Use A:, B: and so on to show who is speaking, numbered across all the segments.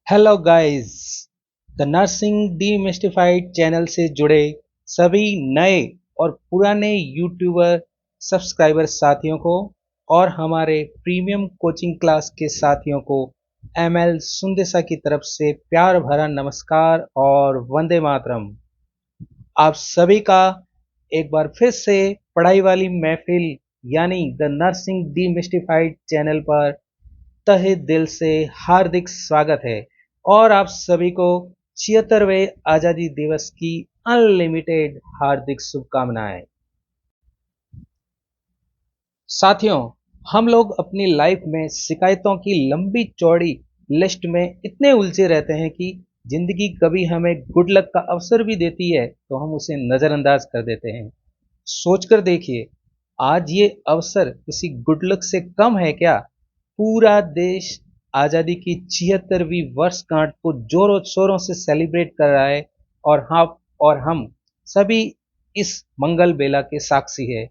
A: Hello guys. The nursing डीमिस्टिफाइड channel से जुड़े सभी नए और पुराने यूट्यूबर सब्सक्राइबर साथियों को और हमारे प्रीमियम कोचिंग क्लास के साथियों को एमएल सुंदेसा की तरफ से प्यार भरा नमस्कार और वंदे मातरम। आप सभी का एक बार फिर से पढ़ाई वाली महफिल यानी द नर्सिंग डीमिस्टिफाइड चैनल पर तहे दिल से हार्दिक स्वागत है और आप सभी को 76वें आजादी दिवस की अनलिमिटेड हार्दिक शुभकामनाएं। साथियों, हम लोग अपनी लाइफ में शिकायतों की लंबी चौड़ी लिस्ट में इतने उलझे रहते हैं कि जिंदगी कभी हमें गुड लक का अवसर भी देती है तो हम उसे नजरअंदाज कर देते हैं। सोचकर देखिए, आज ये अवसर किसी गुड लक से कम है क्या? पूरा देश आजादी की 76वीं वर्षगांठ को जोरों शोरों से सेलिब्रेट कर रहा है और हम सभी इस मंगल बेला के साक्षी है।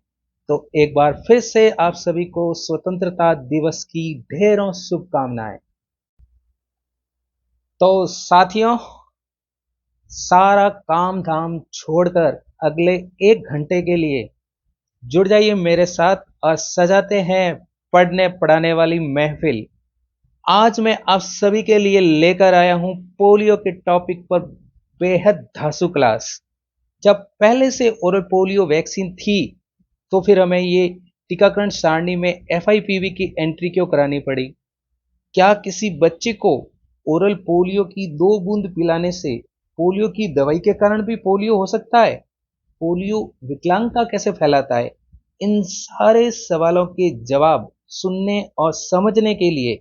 A: तो एक बार फिर से आप सभी को स्वतंत्रता दिवस की ढेरों शुभकामनाएं। तो साथियों, सारा काम धाम छोड़कर अगले 1 घंटे के लिए जुड़ जाइए मेरे साथ और सजाते हैं पढ़ने पढ़ाने वाली महफिल। आज मैं आप सभी के लिए लेकर आया हूं पोलियो के टॉपिक पर बेहद धांसू क्लास। जब पहले से ओरल पोलियो वैक्सीन थी तो फिर हमें ये टीकाकरण सारणी में एफआईपीवी की एंट्री क्यों करानी पड़ी? क्या किसी बच्चे को ओरल पोलियो की 2 बूंद पिलाने से पोलियो की दवाई के कारण भी पोलियो हो सकता है? पोलियो विकलांगता कैसे फैलाता है? इन सारे सवालों के जवाब सुनने और समझने के लिए,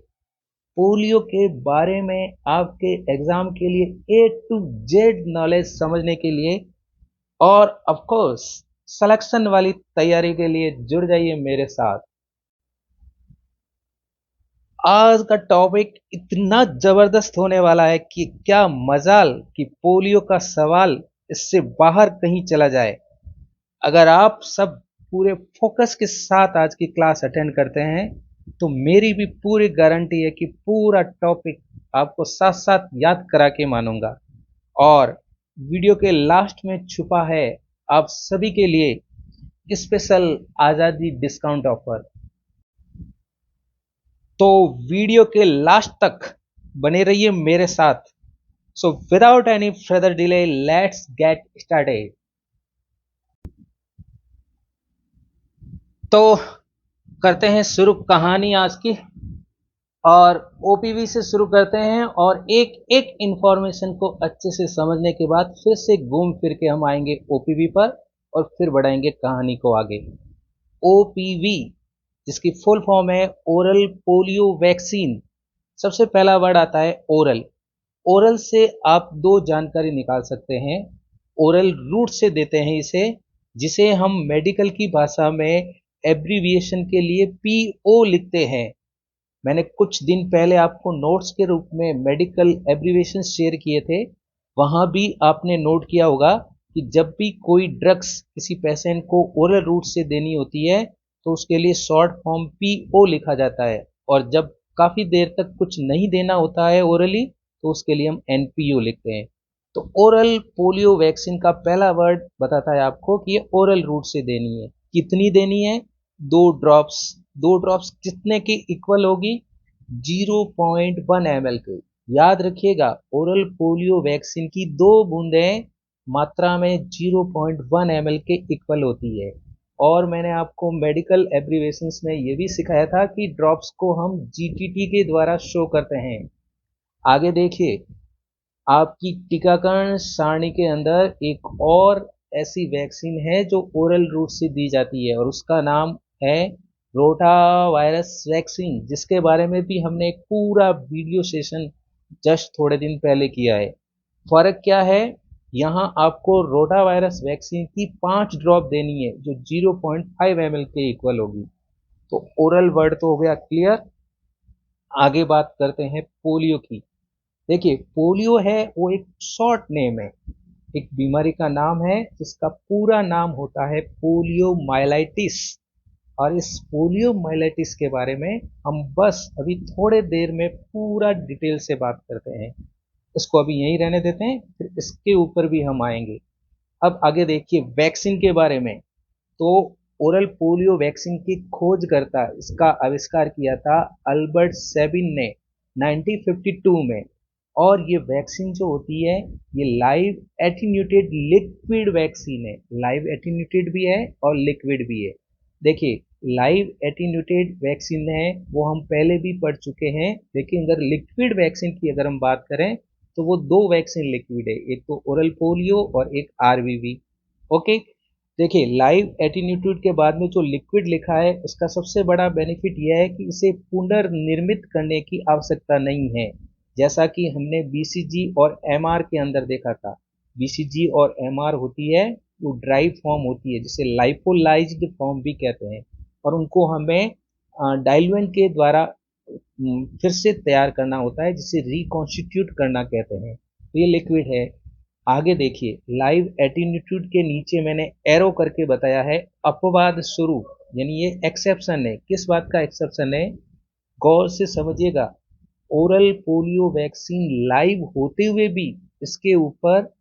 A: पोलियो के बारे में आपके एग्जाम के लिए A to Z नॉलेज समझने के लिए और ऑफ कोर्स सिलेक्शन वाली तैयारी के लिए जुड़ जाइए मेरे साथ। आज का टॉपिक इतना जबरदस्त होने वाला है कि क्या मजाल कि पोलियो का सवाल इससे बाहर कहीं चला जाए। अगर आप सब पूरे फोकस के साथ आज की क्लास अटेंड करते हैं तो मेरी भी पूरी गारंटी है कि पूरा टॉपिक आपको साथ साथ याद करा के मानूंगा। और वीडियो के लास्ट में छुपा है आप सभी के लिए स्पेशल आजादी डिस्काउंट ऑफर। तो वीडियो के लास्ट तक बने रहिए मेरे साथ। So without any further delay let's get started. तो करते हैं शुरू कहानी आज की और ओपीवी से शुरू करते हैं और एक एक इंफॉर्मेशन को अच्छे से समझने के बाद फिर से घूम फिर के हम आएंगे ओपीवी पर और फिर बढ़ाएंगे कहानी को आगे। ओपीवी जिसकी फुल फॉर्म है ओरल पोलियो वैक्सीन। सबसे पहला वर्ड आता है ओरल। ओरल से आप दो जानकारी निकाल सकते हैं। ओरल रूट से देते हैं इसे, जिसे हम मेडिकल की भाषा में एब्रीविएशन के लिए पीओ लिखते हैं। मैंने कुछ दिन पहले आपको नोट्स के रूप में मेडिकल एब्रीविएशन शेयर किए थे। वहां भी आपने नोट किया होगा कि जब भी कोई ड्रग्स किसी पेशेंट को ओरल रूट से देनी होती है तो उसके लिए शॉर्ट फॉर्म पीओ लिखा जाता है, और जब काफी देर तक कुछ नहीं देना होता है ओरली तो उसके लिए हम एनपीओ लिखते हैं। तो ओरल पोलियो वैक्सीन का पहला वर्ड बताता है आपको कि ये ओरल रूट से देनी है। कितनी देनी है? 2 ड्रॉप्स। 2 ड्रॉप्स कितने की इक्वल होगी? 0.1 ml के। याद रखिएगा, ओरल पोलियो वैक्सीन की 2 बूंदें मात्रा में 0.1 ml के इक्वल होती है। और मैंने आपको मेडिकल एब्रीवेशंस में ये भी सिखाया था कि ड्रॉप्स को हम जीटीटी के द्वारा शो करते हैं। आगे देखिए, आपकी टीकाकरण सारणी के अंदर एक और ऐसी वैक्सीन है जो ओरल रूट से दी जाती है और उसका नाम है रोटा वायरस वैक्सीन, जिसके बारे में भी हमने एक पूरा वीडियो सेशन जस्ट थोड़े दिन पहले किया है। फर्क क्या है? यहाँ आपको रोटा वायरस वैक्सीन की 5 ड्रॉप देनी है जो 0.5 ml के इक्वल होगी। तो ओरल वर्ड तो हो गया क्लियर। आगे बात करते हैं पोलियो की। देखिए, पोलियो है वो एक शॉर्ट नेम है, एक बीमारी का नाम है जिसका पूरा नाम होता है पोलियो माइलाइटिस। और इस पोलियो माइलेटिस के बारे में हम बस अभी थोड़े देर में पूरा डिटेल से बात करते हैं। इसको अभी यहीं रहने देते हैं, फिर इसके ऊपर भी हम आएंगे। अब आगे देखिए वैक्सीन के बारे में। तो ओरल पोलियो वैक्सीन की खोजकर्ता, इसका आविष्कार किया था अल्बर्ट सेबिन ने 1952 में। और ये वैक्सीन जो होती है ये लाइव एटीन्यूटेड लिक्विड वैक्सीन है। लाइव एटीन्यूटेड भी है और लिक्विड भी है। देखिए लाइव एटीन्यूटेड वैक्सीन है वो हम पहले भी पढ़ चुके हैं, लेकिन अगर लिक्विड वैक्सीन की अगर हम बात करें तो वो दो वैक्सीन लिक्विड है, एक तो ओरल पोलियो और एक आरवीवी। ओके, देखिए लाइव एटीन्यूटेड के बाद में जो लिक्विड लिखा है उसका सबसे बड़ा बेनिफिट यह है कि इसे पुनर्निर्मित करने की आवश्यकता नहीं है, जैसा कि हमने बीसीजी और एमआर के अंदर देखा था। बीसीजी और एमआर होती है वो ड्राई फॉर्म होती है जिसे लाइपोलाइज्ड फॉर्म भी कहते हैं, और उनको हमें डाइल्यूएंट के द्वारा फिर से तैयार करना होता है जिसे रिकॉन्स्टिट्यूट करना कहते हैं। तो ये लिक्विड है। आगे देखिए लाइव एटीट्यूड के नीचे मैंने एरो करके बताया है अपवाद स्वरूप, यानी ये एक्सेप्शन है। किस बात का एक्सेप्शन है, गौर से समझिएगा। ओरल पोलियो वैक्सीन लाइव होते हुए भी इसके ऊपर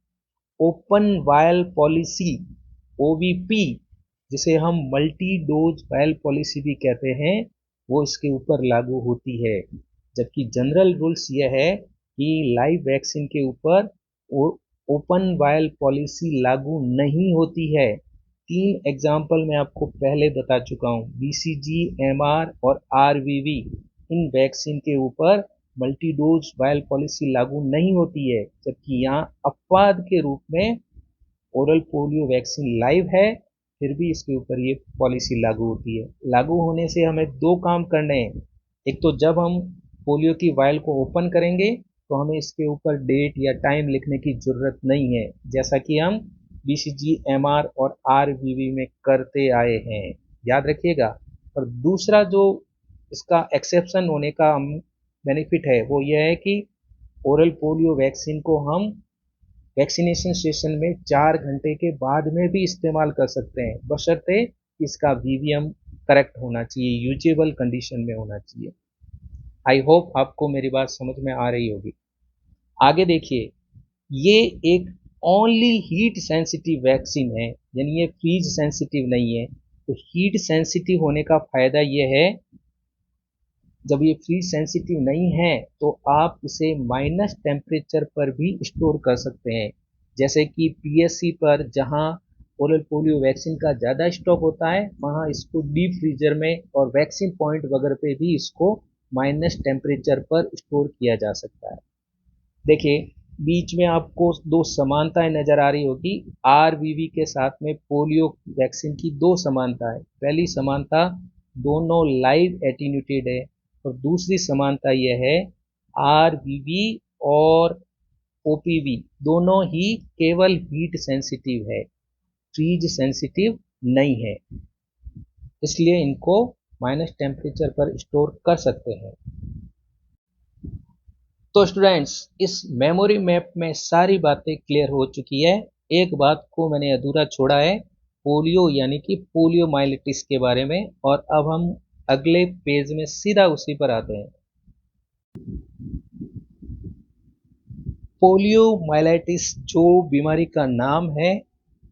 A: ओपन वायल पॉलिसी ओवीपी, जिसे हम मल्टी डोज वायल पॉलिसी भी कहते हैं, वो इसके ऊपर लागू होती है। जबकि जनरल रूल्स यह है कि लाइव वैक्सीन के ऊपर ओपन वायल पॉलिसी लागू नहीं होती है। 3 एग्जाम्पल मैं आपको पहले बता चुका हूँ, बीसीजी, एमआर और आरवीवी। इन वैक्सीन के ऊपर मल्टी डोज वायल पॉलिसी लागू नहीं होती है, जबकि यहाँ अपवाद के रूप में ओरल पोलियो वैक्सीन लाइव है, फिर भी इसके ऊपर ये पॉलिसी लागू होती है। लागू होने से हमें 2 काम करने हैं। एक तो जब हम पोलियो की वायल को ओपन करेंगे तो हमें इसके ऊपर डेट या टाइम लिखने की जरूरत नहीं है, जैसा कि हम बीसीजी, एमआर और आरवीवी में करते आए हैं, याद रखिएगा। और दूसरा जो इसका एक्सेप्शन होने का बेनिफिट है वो यह है कि ओरल पोलियो वैक्सीन को हम वैक्सीनेशन स्टेशन में 4 घंटे के बाद में भी इस्तेमाल कर सकते हैं, बशर्ते इसका वीवीएम करेक्ट होना चाहिए, यूजेबल कंडीशन में होना चाहिए। आई होप आपको मेरी बात समझ में आ रही होगी। आगे देखिए, ये एक ओनली हीट सेंसिटिव वैक्सीन है, यानी ये फ्रीज सेंसिटिव नहीं है। तो हीट सेंसिटिव होने का फायदा ये है, जब ये फ्रीज सेंसिटिव नहीं है तो आप इसे माइनस टेम्परेचर पर भी स्टोर कर सकते हैं। जैसे कि पीएससी पर जहां ओरल पोलियो वैक्सीन का ज़्यादा स्टॉक होता है वहां इसको डीप फ्रीजर में और वैक्सीन पॉइंट वगैरह पे भी इसको माइनस टेम्परेचर पर स्टोर किया जा सकता है। देखिए बीच में आपको 2 समानताएं नजर आ रही होगी। आरवीवी के साथ में पोलियो वैक्सीन की 2 समानता है। पहली समानता, दोनों लाइव एटीन्यूटेड है, और दूसरी समानता यह है आरवीवी और ओपीवी दोनों ही केवल हीट सेंसिटिव है, फ्रीज सेंसिटिव नहीं है, इसलिए इनको माइनस टेम्परेचर पर स्टोर कर सकते हैं। तो स्टूडेंट्स इस मेमोरी मैप में सारी बातें क्लियर हो चुकी है। एक बात को मैंने अधूरा छोड़ा है, पोलियो यानी कि पोलियो माइलिटिस के बारे में, और अब हम अगले पेज में सीधा उसी पर आते हैं। पोलियो माइलिटिस जो बीमारी का नाम है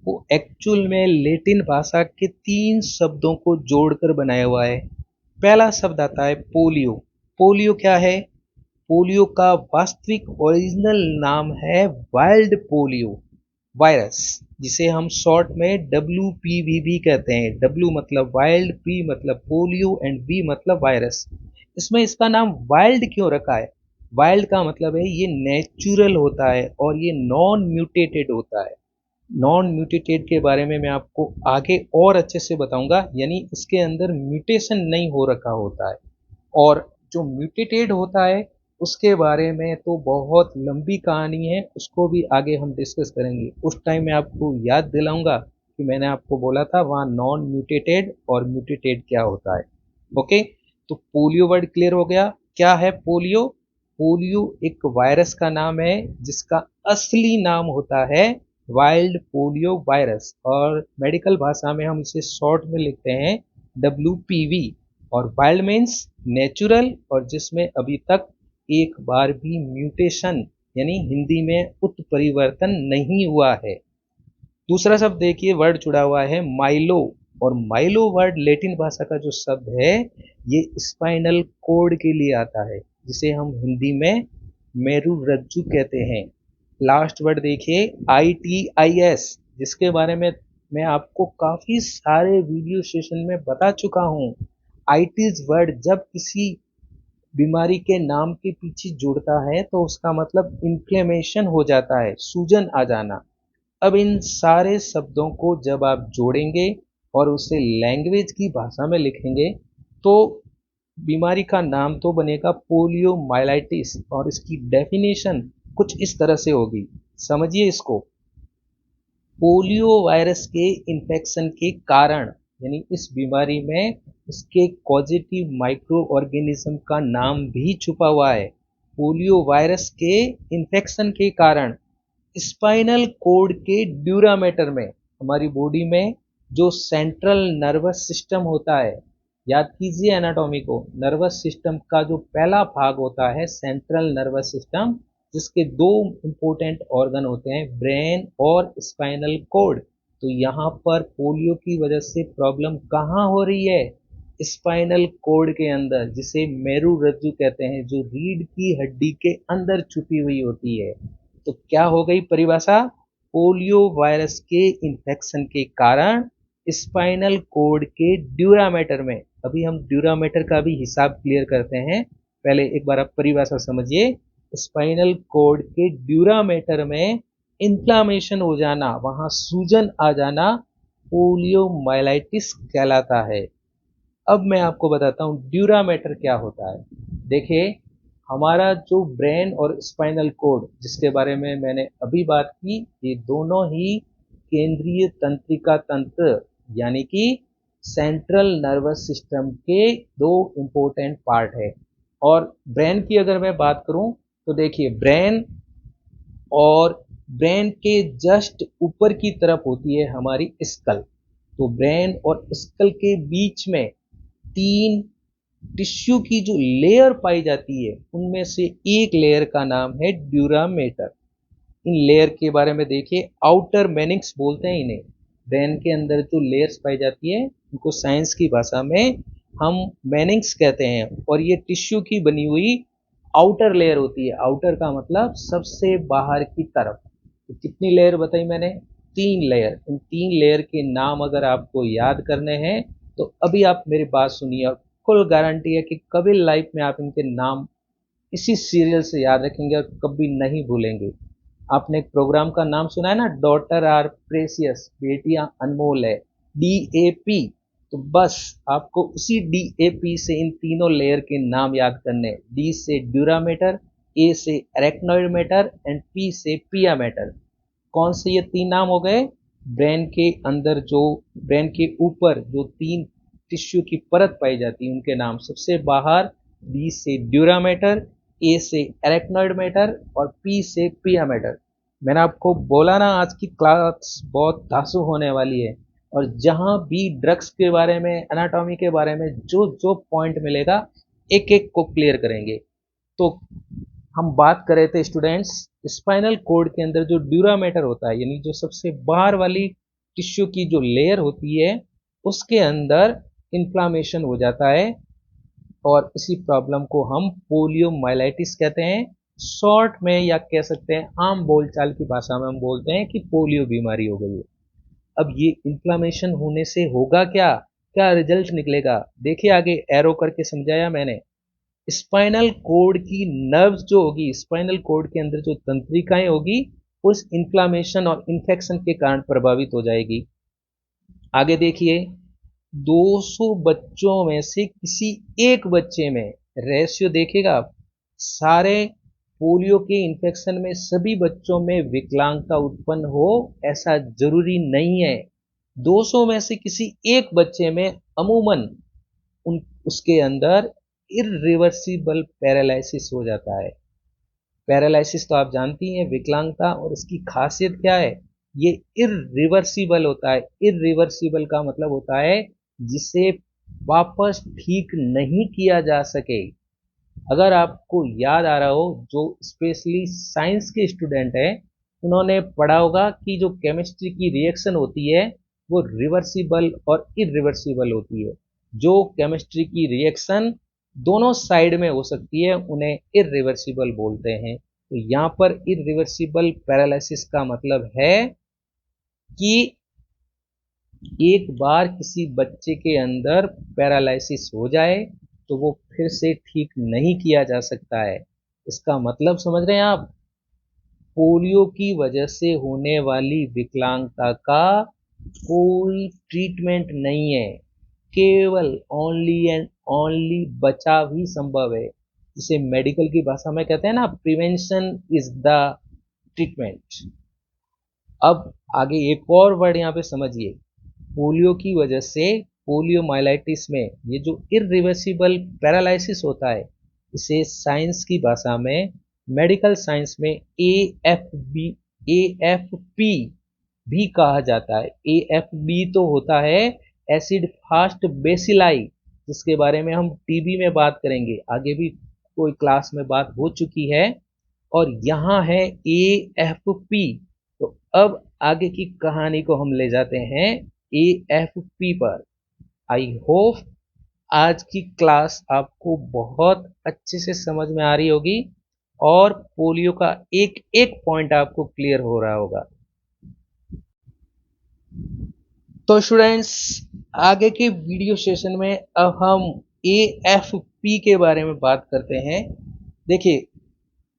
A: वो एक्चुअल में लैटिन भाषा के 3 शब्दों को जोड़कर बनाया हुआ है। पहला शब्द आता है पोलियो। पोलियो क्या है? पोलियो का वास्तविक ओरिजिनल नाम है वाइल्ड पोलियो वायरस, जिसे हम शॉर्ट में WPV भी कहते हैं। W मतलब वाइल्ड, P मतलब पोलियो एंड V मतलब वायरस। इसमें इसका नाम वाइल्ड क्यों रखा है? वाइल्ड का मतलब है ये नेचुरल होता है और ये नॉन म्यूटेटेड होता है। नॉन म्यूटेटेड के बारे में मैं आपको आगे और अच्छे से बताऊंगा, यानी इसके अंदर म्यूटेशन नहीं हो रखा होता है। और जो म्यूटेटेड होता है उसके बारे में तो बहुत लंबी कहानी है, उसको भी आगे हम डिस्कस करेंगे। उस टाइम मैं आपको याद दिलाऊंगा कि मैंने आपको बोला था वहाँ नॉन म्यूटेटेड और म्यूटेटेड क्या होता है। ओके, तो पोलियो वर्ड क्लियर हो गया। क्या है पोलियो? पोलियो एक वायरस का नाम है जिसका असली नाम होता है वाइल्ड पोलियो वायरस, और मेडिकल भाषा में हम इसे शॉर्ट में लिखते हैं WPV। और वाइल्ड मीन्स नेचुरल, और जिसमें अभी तक एक बार भी म्यूटेशन यानी हिंदी में उत्परिवर्तन नहीं हुआ है। दूसरा शब्द देखिए, वर्ड जुड़ा हुआ है माइलो, और माइलो वर्ड लैटिन भाषा का जो शब्द है ये स्पाइनल कोड के लिए आता है, जिसे हम हिंदी में मेरुरज्जु कहते हैं। लास्ट वर्ड देखिए ITIS, जिसके बारे में मैं आपको काफी सारे वीडियो सेशन में बता चुका हूं। आइटिस वर्ड जब किसी बीमारी के नाम के पीछे जुड़ता है तो उसका मतलब इन्फ्लेमेशन हो जाता है, सूजन आ जाना। अब इन सारे शब्दों को जब आप जोड़ेंगे और उसे लैंग्वेज की भाषा में लिखेंगे तो बीमारी का नाम तो बनेगा पोलियोमाइलाइटिस, और इसकी डेफिनेशन कुछ इस तरह से होगी, समझिए इसको। पोलियो वायरस के इन्फेक्शन के कारण, यानी इस बीमारी में इसके कॉजेटिव माइक्रो ऑर्गेनिज्म का नाम भी छुपा हुआ है। पोलियो वायरस के इन्फेक्शन के कारण स्पाइनल कोड के ड्यूरामेटर में, हमारी बॉडी में जो सेंट्रल नर्वस सिस्टम होता है, याद कीजिए एनाटॉमी को, नर्वस सिस्टम का जो पहला भाग होता है सेंट्रल नर्वस सिस्टम, जिसके दो इंपॉर्टेंट ऑर्गन होते हैं, ब्रेन और स्पाइनल कोड। तो यहाँ पर पोलियो की वजह से प्रॉब्लम कहाँ हो रही है? स्पाइनल कोड के अंदर, जिसे मेरुरज्जु कहते हैं, जो रीढ़ की हड्डी के अंदर छुपी हुई होती है। तो क्या हो गई परिभाषा? पोलियो वायरस के इन्फेक्शन के कारण स्पाइनल कोड के ड्यूरामेटर में, अभी हम ड्यूरामेटर का भी हिसाब क्लियर करते हैं, पहले एक बार आप परिभाषा समझिए। स्पाइनल कोड के ड्यूरामेटर में इन्फ्लामेशन हो जाना, वहां सूजन आ जाना, पोलियोमाइलाइटिस कहलाता है। अब मैं आपको बताता हूं ड्यूरामेटर क्या होता है। देखिए, हमारा जो ब्रेन और स्पाइनल कोड, जिसके बारे में मैंने अभी बात की, ये दोनों ही केंद्रीय तंत्रिका तंत्र यानी कि सेंट्रल नर्वस सिस्टम के दो इंपॉर्टेंट पार्ट है। और ब्रेन की अगर मैं बात करूं तो देखिए, ब्रेन और ब्रेन के जस्ट ऊपर की तरफ होती है हमारी स्कल। तो ब्रेन और स्कल के बीच में तीन टिश्यू की जो लेयर पाई जाती है, उनमें से एक लेयर का नाम है ड्यूरामेटर। इन लेयर के बारे में देखिए, आउटर मेनिंग्स बोलते हैं इन्हें। ब्रेन के अंदर जो लेयर्स पाई जाती है उनको साइंस की भाषा में हम मेनिंग्स कहते हैं, और ये टिश्यू की बनी हुई आउटर लेयर होती है। आउटर का मतलब सबसे बाहर की तरफ। तो कितनी लेयर बताई मैंने? 3 लेयर। इन 3 लेयर के नाम अगर आपको याद करने हैं तो अभी आप मेरी बात सुनिए, और फुल गारंटी है कि कभी लाइफ में आप इनके नाम इसी सीरियल से याद रखेंगे और कभी नहीं भूलेंगे। आपने एक प्रोग्राम का नाम सुना है ना, डॉटर आर प्रेसियस, बेटियां अनमोल है, DAP। तो बस आपको उसी DAP से इन तीनों लेयर के नाम याद करने। D से ड्यूरामेटर, A से एरेक्नॉइड मैटर एंड P से पिया मैटर। कौन से ये 3 नाम हो गए? ब्रेन के अंदर जो, ब्रेन के ऊपर जो 3 टिश्यू की परत पाई जाती है उनके नाम। सबसे बाहर D से ड्यूरामेटर, A से एरेक्नॉइड मैटर और P से पिया मैटर। मैंने आपको बोला ना, आज की क्लास बहुत धांसू होने वाली है, और जहां भी ड्रग्स के बारे में, एनाटॉमी के बारे में जो जो पॉइंट मिलेगा, एक एक को क्लियर करेंगे। तो हम बात कर रहे थे स्टूडेंट्स, स्पाइनल कोड के अंदर जो ड्यूरामेटर होता है, यानी जो सबसे बाहर वाली टिश्यू की जो लेयर होती है, उसके अंदर इन्फ्लामेशन हो जाता है, और इसी प्रॉब्लम को हम पोलियोमाइलाइटिस कहते हैं। शॉर्ट में, या कह सकते हैं आम बोलचाल की भाषा में हम बोलते हैं कि पोलियो बीमारी हो गई है। अब ये इन्फ्लामेशन होने से होगा क्या, क्या रिजल्ट निकलेगा? देखिए, आगे एरो करके समझाया मैंने। स्पाइनल कोड की नर्व्स जो होगी, स्पाइनल कोड के अंदर जो तंत्रिकाएं होगी, उस इन्फ्लामेशन और इन्फेक्शन के कारण प्रभावित हो जाएगी। आगे देखिए, 200 बच्चों में से किसी एक बच्चे में, रेशियो देखिएगा आप, सारे पोलियो के इन्फेक्शन में सभी बच्चों में विकलांगता उत्पन्न हो ऐसा जरूरी नहीं है। 200 में से किसी एक बच्चे में अमूमन उसके अंदर इरिवर्सिबल पैरालिसिस हो जाता है। पैरालिसिस तो आप जानती हैं, विकलांगता, और इसकी खासियत क्या है? ये इरिवर्सिबल होता है। इरिवर्सिबल का मतलब होता है जिसे वापस ठीक नहीं किया जा सके। अगर आपको याद आ रहा हो, जो स्पेशली साइंस के स्टूडेंट हैं उन्होंने पढ़ा होगा कि जो केमिस्ट्री की रिएक्शन होती है वो रिवर्सिबल और इरिवर्सिबल होती है। जो केमिस्ट्री की रिएक्शन दोनों साइड में हो सकती है उन्हें इरिवर्सिबल बोलते हैं। तो यहाँ पर इरिवर्सिबल पैरालिसिस का मतलब है कि एक बार किसी बच्चे के अंदर पैरालिसिस हो जाए तो वो फिर से ठीक नहीं किया जा सकता है। इसका मतलब समझ रहे हैं आप? पोलियो की वजह से होने वाली विकलांगता का कोई ट्रीटमेंट नहीं है, केवल ओनली एंड ओनली बचाव ही संभव है। जिसे मेडिकल की भाषा में कहते हैं ना, प्रिवेंशन इज द ट्रीटमेंट। अब आगे एक और वर्ड यहाँ पे समझिए। पोलियो की वजह से पोलियोमाइलाइटिस में ये जो इरिवर्सिबल पैरालिसिस होता है इसे साइंस की भाषा में, मेडिकल साइंस में AFP भी कहा जाता है। AFB तो होता है एसिड फास्ट बेसिलाई, जिसके बारे में हम टीबी में बात करेंगे, आगे भी कोई क्लास में बात हो चुकी है। और यहाँ है AFP। तो अब आगे की कहानी को हम ले जाते हैं AFP पर। आई होप आज की क्लास आपको बहुत अच्छे से समझ में आ रही होगी और पोलियो का एक एक पॉइंट आपको क्लियर हो रहा होगा। तो स्टूडेंट्स, आगे के वीडियो सेशन में अब हम AFP के बारे में बात करते हैं। देखिए,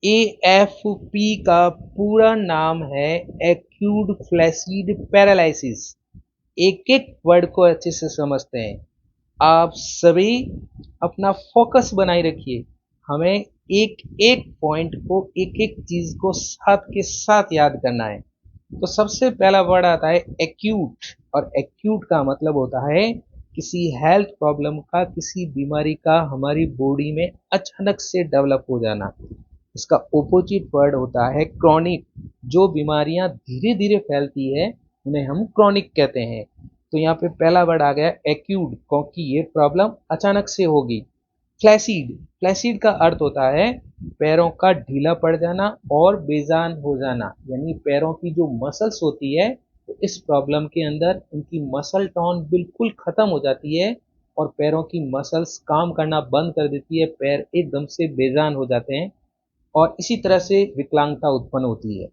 A: AFP का पूरा नाम है एक्यूट फ्लैसिड पैरालिसिस। एक एक वर्ड को अच्छे से समझते हैं। आप सभी अपना फोकस बनाए रखिए। हमें एक एक पॉइंट को, एक एक चीज को साथ के साथ याद करना है। तो सबसे पहला वर्ड आता है एक्यूट, और एक्यूट का मतलब होता है किसी हेल्थ प्रॉब्लम का, किसी बीमारी का हमारी बॉडी में अचानक से डेवलप हो जाना। इसका ऑपोजिट वर्ड होता है क्रॉनिक। जो बीमारियां धीरे धीरे फैलती है उन्हें हम क्रॉनिक कहते हैं। तो यहाँ पे पहला वर्ड आ गया एक्यूट, क्योंकि ये प्रॉब्लम अचानक से होगी। फ्लैसिड, फ्लैसिड का अर्थ होता है पैरों का ढीला पड़ जाना और बेजान हो जाना, यानी पैरों की जो मसल्स होती है तो इस प्रॉब्लम के अंदर उनकी मसल टोन बिल्कुल खत्म हो जाती है और पैरों की मसल्स काम करना बंद कर देती है, पैर एकदम से बेजान हो जाते हैं और इसी तरह से विकलांगता उत्पन्न होती है।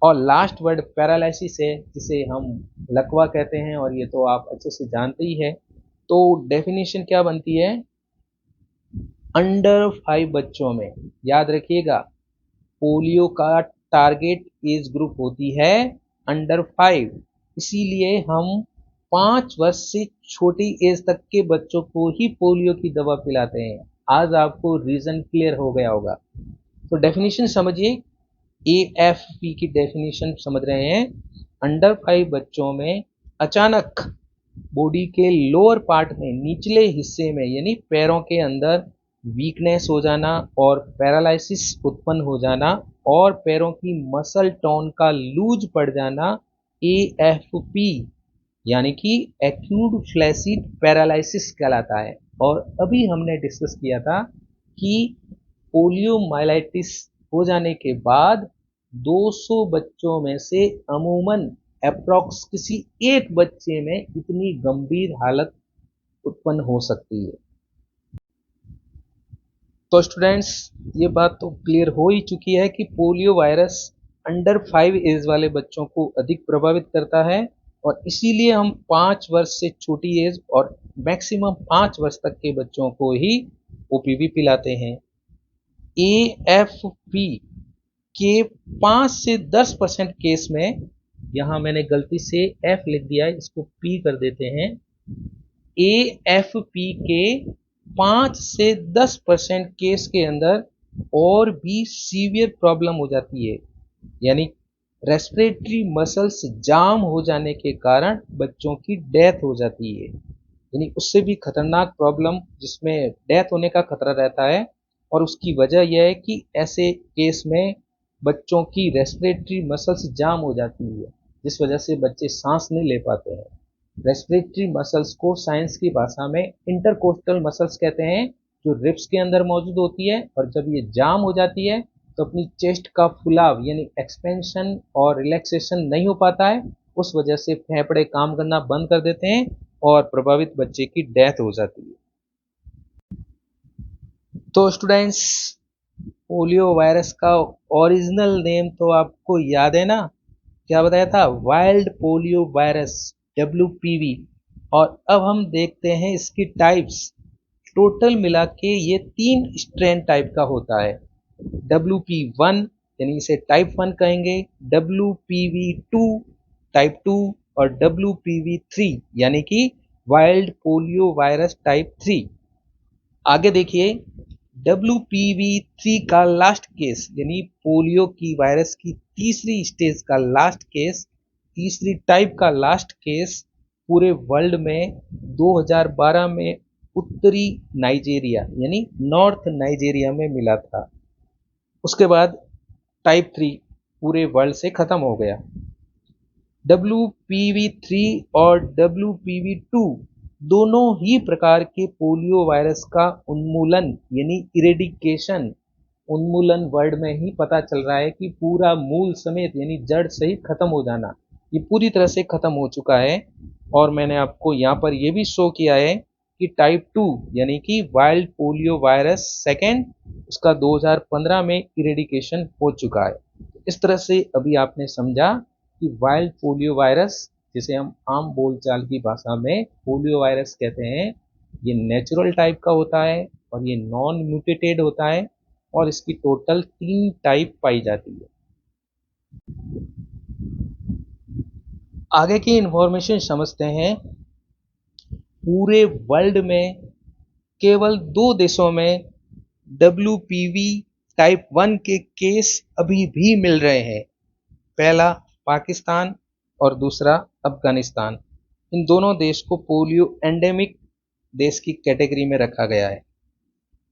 A: और लास्ट वर्ड पैरालिसिस है, जिसे हम लकवा कहते हैं, और ये तो आप अच्छे से जानते ही है। तो डेफिनेशन क्या बनती है? अंडर 5 बच्चों में, याद रखिएगा, पोलियो का टारगेट एज ग्रुप होती है अंडर 5। इसीलिए हम 5 वर्ष से छोटी एज तक के बच्चों को ही पोलियो की दवा पिलाते हैं। आज आपको रीजन क्लियर हो गया होगा। तो डेफिनेशन समझिए, AFP की डेफिनेशन समझ रहे हैं। अंडर 5 बच्चों में अचानक बॉडी के लोअर पार्ट में, निचले हिस्से में, यानी पैरों के अंदर वीकनेस हो जाना और पैरालिसिस उत्पन्न हो जाना और पैरों की मसल टोन का लूज पड़ जाना AFP यानी कि एक्यूट फ्लैसिड पैरालिसिस कहलाता है। और अभी हमने डिस्कस किया था कि पोलियोमाइलाइटिस हो जाने के बाद 200 बच्चों में से अमूमन अप्रॉक्स किसी एक बच्चे में इतनी गंभीर हालत उत्पन्न हो सकती है। तो स्टूडेंट्स, ये बात तो क्लियर हो ही चुकी है कि पोलियो वायरस अंडर 5 एज वाले बच्चों को अधिक प्रभावित करता है और इसीलिए हम 5 वर्ष से छोटी एज और मैक्सिमम 5 वर्ष तक के बच्चों को ही OPV पिलाते हैं। AFP के 5 से 10% केस में, यहाँ मैंने गलती से F लिख दिया है, इसको P कर देते हैं। AFP के 5 से 10% केस के अंदर और भी सीवियर प्रॉब्लम हो जाती है, यानी रेस्पिरेटरी मसल्स जाम हो जाने के कारण बच्चों की डेथ हो जाती है। यानी उससे भी खतरनाक प्रॉब्लम जिसमें डेथ होने का खतरा रहता है। और उसकी वजह यह है कि ऐसे केस में बच्चों की रेस्पिरेटरी मसल्स जाम हो जाती है, जिस वजह से बच्चे सांस नहीं ले पाते हैं। रेस्पिरेटरी मसल्स को साइंस की भाषा में इंटरकोस्टल मसल्स कहते हैं, जो रिब्स के अंदर मौजूद होती है, और जब ये जाम हो जाती है तो अपनी चेस्ट का फुलाव यानी एक्सपेंशन और रिलैक्सेशन नहीं हो पाता है, उस वजह से फेफड़े काम करना बंद कर देते हैं और प्रभावित बच्चे की डेथ हो जाती है। तो स्टूडेंट्स, पोलियो वायरस का ओरिजिनल नेम तो आपको याद है ना? क्या बताया था? Wild polio virus, WPV। और अब हम देखते हैं इसकी टाइप्स। टोटल मिला के ये 3 स्ट्रेन टाइप का होता है। WP1 यानी इसे टाइप 1 कहेंगे, WPV2 टाइप 2 और WPV3 यानी कि वाइल्ड पोलियो वायरस टाइप 3। आगे देखिए, WPV3 का लास्ट केस यानी पोलियो की वायरस की तीसरी स्टेज का लास्ट केस, तीसरी टाइप का लास्ट केस पूरे वर्ल्ड में 2012 में उत्तरी नाइजीरिया यानी नॉर्थ नाइजीरिया में मिला था। उसके बाद टाइप 3 पूरे वर्ल्ड से खत्म हो गया। WPV3 और WPV2 दोनों ही प्रकार के पोलियो वायरस का उन्मूलन यानी इरेडिकेशन, उन्मूलन वर्ड में ही पता चल रहा है कि पूरा मूल समेत यानी जड़ सहित खत्म हो जाना, ये पूरी तरह से खत्म हो चुका है। और मैंने आपको यहाँ पर यह भी शो किया है कि टाइप 2 यानी कि वाइल्ड पोलियो वायरस सेकेंड, उसका 2015 में इरेडिकेशन हो चुका है। इस तरह से अभी आपने समझा कि वाइल्ड पोलियो वायरस, जिसे हम आम बोलचाल की भाषा में पोलियो वायरस कहते हैं, ये नेचुरल टाइप का होता है और ये नॉन म्यूटेटेड होता है और इसकी टोटल 3 टाइप पाई जाती है। आगे की इंफॉर्मेशन समझते हैं। पूरे वर्ल्ड में केवल 2 देशों में WPV टाइप 1 के केस अभी भी मिल रहे हैं। पहला पाकिस्तान और दूसरा अफगानिस्तान। इन दोनों देश को पोलियो एंडेमिक देश की कैटेगरी में रखा गया है।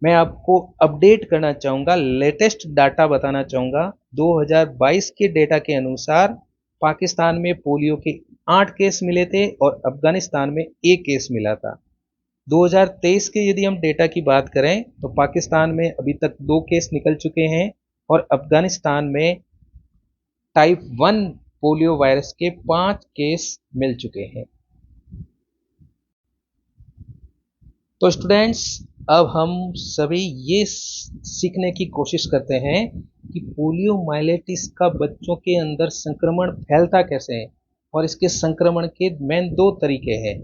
A: मैं आपको अपडेट करना चाहूँगा, लेटेस्ट डाटा बताना चाहूँगा। 2022 के डेटा के अनुसार पाकिस्तान में पोलियो के 8 केस मिले थे और अफगानिस्तान में 1 केस मिला था। 2023 के यदि हम डेटा की बात करें तो पाकिस्तान में अभी तक 2 केस निकल चुके हैं और अफगानिस्तान में टाइप 1 पोलियो वायरस के 5 केस मिल चुके हैं। तो स्टूडेंट्स, अब हम सभी ये सीखने की कोशिश करते हैं कि पोलियो माइलेटिस का बच्चों के अंदर संक्रमण फैलता कैसे है और इसके संक्रमण के मेन 2 तरीके हैं।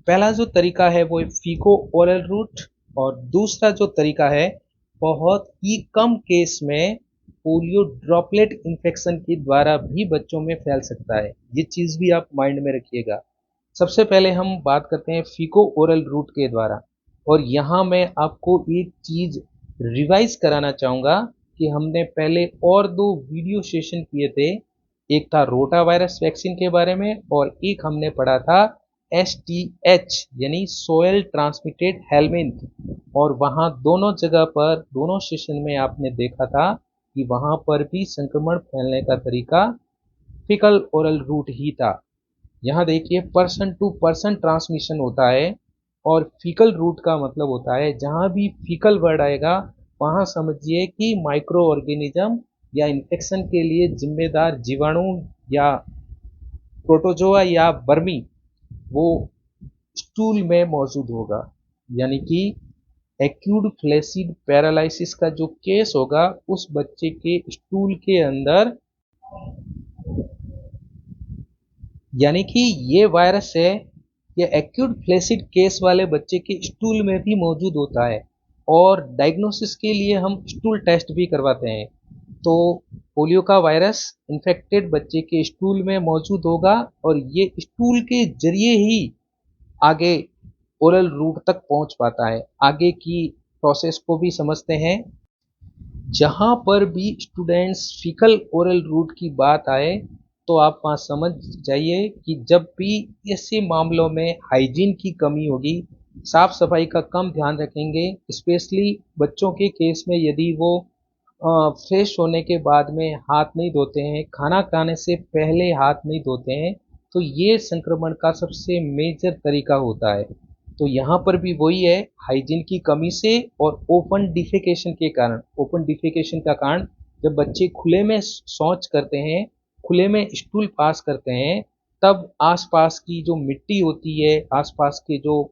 A: पहला जो तरीका है वो फीको ओरल रूट, और दूसरा जो तरीका है बहुत ही कम केस में पोलियो ड्रॉपलेट इन्फेक्शन के द्वारा भी बच्चों में फैल सकता है। ये चीज़ भी आप माइंड में रखिएगा। सबसे पहले हम बात करते हैं फीको ओरल रूट के द्वारा, और यहाँ मैं आपको एक चीज़ रिवाइज कराना चाहूँगा कि हमने पहले और 2 वीडियो सेशन किए थे। एक था रोटा वायरस वैक्सीन के बारे में और एक हमने पढ़ा था STH यानी सोयल ट्रांसमिटेड हेलमिंथ, और वहाँ दोनों जगह पर दोनों सेशन में आपने देखा था कि वहाँ पर भी संक्रमण फैलने का तरीका फीकल ओरल रूट ही था। यहाँ देखिए, पर्सन टू पर्सन ट्रांसमिशन होता है और फीकल रूट का मतलब होता है जहाँ भी फीकल वर्ड आएगा वहाँ समझिए कि माइक्रो ऑर्गेनिज्म या इन्फेक्शन के लिए जिम्मेदार जीवाणु या प्रोटोजोआ या वर्मी वो स्टूल में मौजूद होगा। यानी कि एक्यूट फ्लैसिड पैरालिसिस का जो केस होगा उस बच्चे के स्टूल के अंदर, यानी कि ये वायरस है, ये एक्यूट फ्लैसिड केस वाले बच्चे के स्टूल में भी मौजूद होता है और डायग्नोसिस के लिए हम स्टूल टेस्ट भी करवाते हैं। तो पोलियो का वायरस इन्फेक्टेड बच्चे के स्टूल में मौजूद होगा और ये स्टूल के जरिए ही आगे ओरल रूट तक पहुंच पाता है। आगे की प्रोसेस को भी समझते हैं। जहां पर भी स्टूडेंट्स फीकल ओरल रूट की बात आए तो आप वहाँ समझ जाइए कि जब भी ऐसे मामलों में हाइजीन की कमी होगी, साफ सफाई का कम ध्यान रखेंगे, स्पेशली बच्चों के केस में यदि वो फ्रेश होने के बाद में हाथ नहीं धोते हैं, खाना खाने से पहले हाथ नहीं धोते हैं, तो ये संक्रमण का सबसे मेजर तरीका होता है। तो यहाँ पर भी वही है, हाइजीन की कमी से और ओपन डिफेकेशन के कारण। ओपन डिफेकेशन का कारण, जब बच्चे खुले में शौच करते हैं, खुले में स्टूल पास करते हैं, तब आसपास की जो मिट्टी होती है, आसपास के जो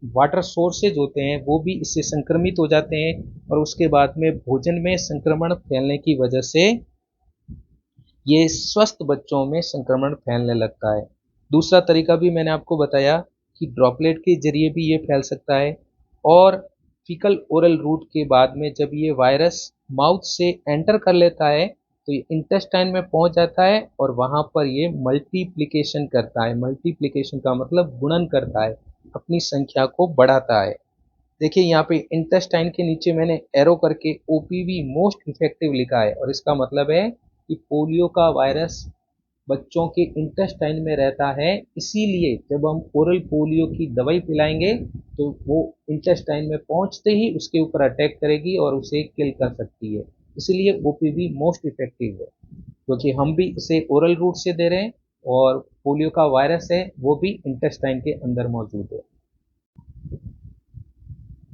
A: वाटर सोर्सेज होते हैं, वो भी इससे संक्रमित हो जाते हैं और उसके बाद में भोजन में संक्रमण फैलने की वजह से ये स्वस्थ बच्चों में संक्रमण फैलने लगता है। दूसरा तरीका भी मैंने आपको बताया कि ड्रॉपलेट के जरिए भी ये फैल सकता है, और फीकल ओरल रूट के बाद में जब ये वायरस माउथ से एंटर कर लेता है तो ये इंटेस्टाइन में पहुंच जाता है और वहां पर ये मल्टीप्लिकेशन करता है। मल्टीप्लिकेशन का मतलब गुणन करता है, अपनी संख्या को बढ़ाता है। देखिए यहाँ पे इंटेस्टाइन के नीचे मैंने एरो करके ओपीवी मोस्ट इफेक्टिव लिखा है, और इसका मतलब है कि पोलियो का वायरस बच्चों के इंटेस्टाइन में रहता है, इसीलिए जब हम ओरल पोलियो की दवाई पिलाएंगे तो वो इंटेस्टाइन में पहुंचते ही उसके ऊपर अटैक करेगी और उसे किल कर सकती है। इसलिए ओपीवी मोस्ट इफेक्टिव है, क्योंकि हम भी इसे ओरल रूट से दे रहे हैं और पोलियो का वायरस है वो भी इंटेस्टाइन के अंदर मौजूद है।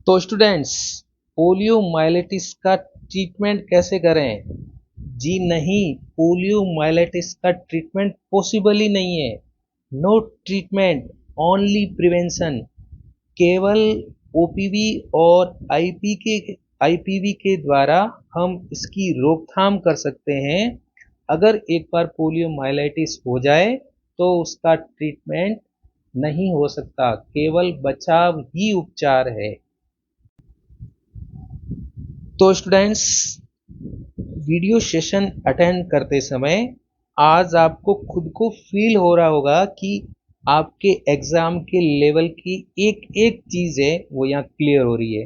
A: तो स्टूडेंट्स, पोलियो माइलेटिस का ट्रीटमेंट कैसे करें? जी नहीं, पोलियो माइलेटिस का ट्रीटमेंट पॉसिबल ही नहीं है। No treatment, only prevention. केवल ओपीवी और आईपीवी के द्वारा हम इसकी रोकथाम कर सकते हैं। अगर एक बार पोलियो माइलेटिस हो जाए तो उसका ट्रीटमेंट नहीं हो सकता, केवल बचाव ही उपचार है। तो स्टूडेंट्स, वीडियो सेशन अटेंड करते समय आज आपको खुद को फील हो रहा होगा कि आपके एग्जाम के लेवल की एक एक चीज़ है वो यहाँ क्लियर हो रही है।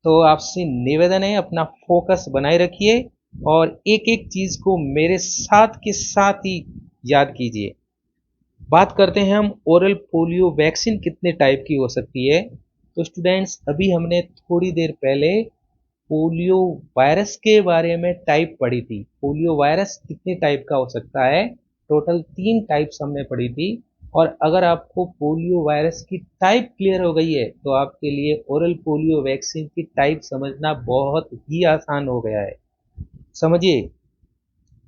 A: तो आपसे निवेदन है, अपना फोकस बनाए रखिए और एक एक चीज़ को मेरे साथ के साथ ही याद कीजिए। बात करते हैं हम ओरल पोलियो वैक्सीन कितने टाइप की हो सकती है। तो स्टूडेंट्स, अभी हमने थोड़ी देर पहले पोलियो वायरस के बारे में टाइप पढ़ी थी। पोलियो वायरस कितने टाइप का हो सकता है? टोटल 3 टाइप्स हमने पढ़ी थी। और अगर आपको पोलियो वायरस की टाइप क्लियर हो गई है तो आपके लिए ओरल पोलियो वैक्सीन की टाइप समझना बहुत ही आसान हो गया है। समझिए,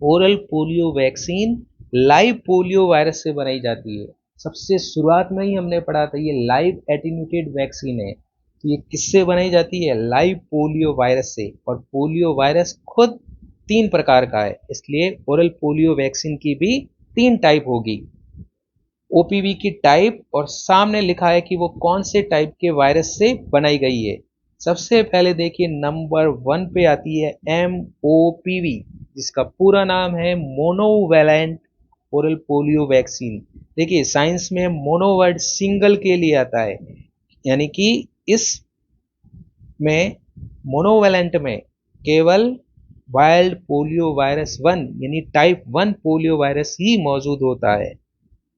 A: oral polio vaccine live polio virus से बनाई जाती है। सबसे शुरुआत में ही हमने पढ़ा था ये लाइव एटीन्यूटेड वैक्सीन है। तो ये किससे बनाई जाती है? लाइव पोलियो वायरस से। और पोलियो वायरस खुद 3 प्रकार का है, इसलिए ओरल पोलियो वैक्सीन की भी 3 टाइप होगी। ओपीवी की टाइप और सामने लिखा है कि वो कौन से टाइप के वायरस से बनाई गई है। सबसे पहले देखिए, नंबर 1 पे आती है MOPV, जिसका पूरा नाम है मोनोवैलेंट ओरल पोलियो वैक्सीन। देखिए, साइंस में मोनो वर्ड सिंगल के लिए आता है, यानी कि इस में मोनोवैलेंट में केवल वाइल्ड पोलियो वायरस 1 यानी टाइप 1 पोलियो वायरस ही मौजूद होता है।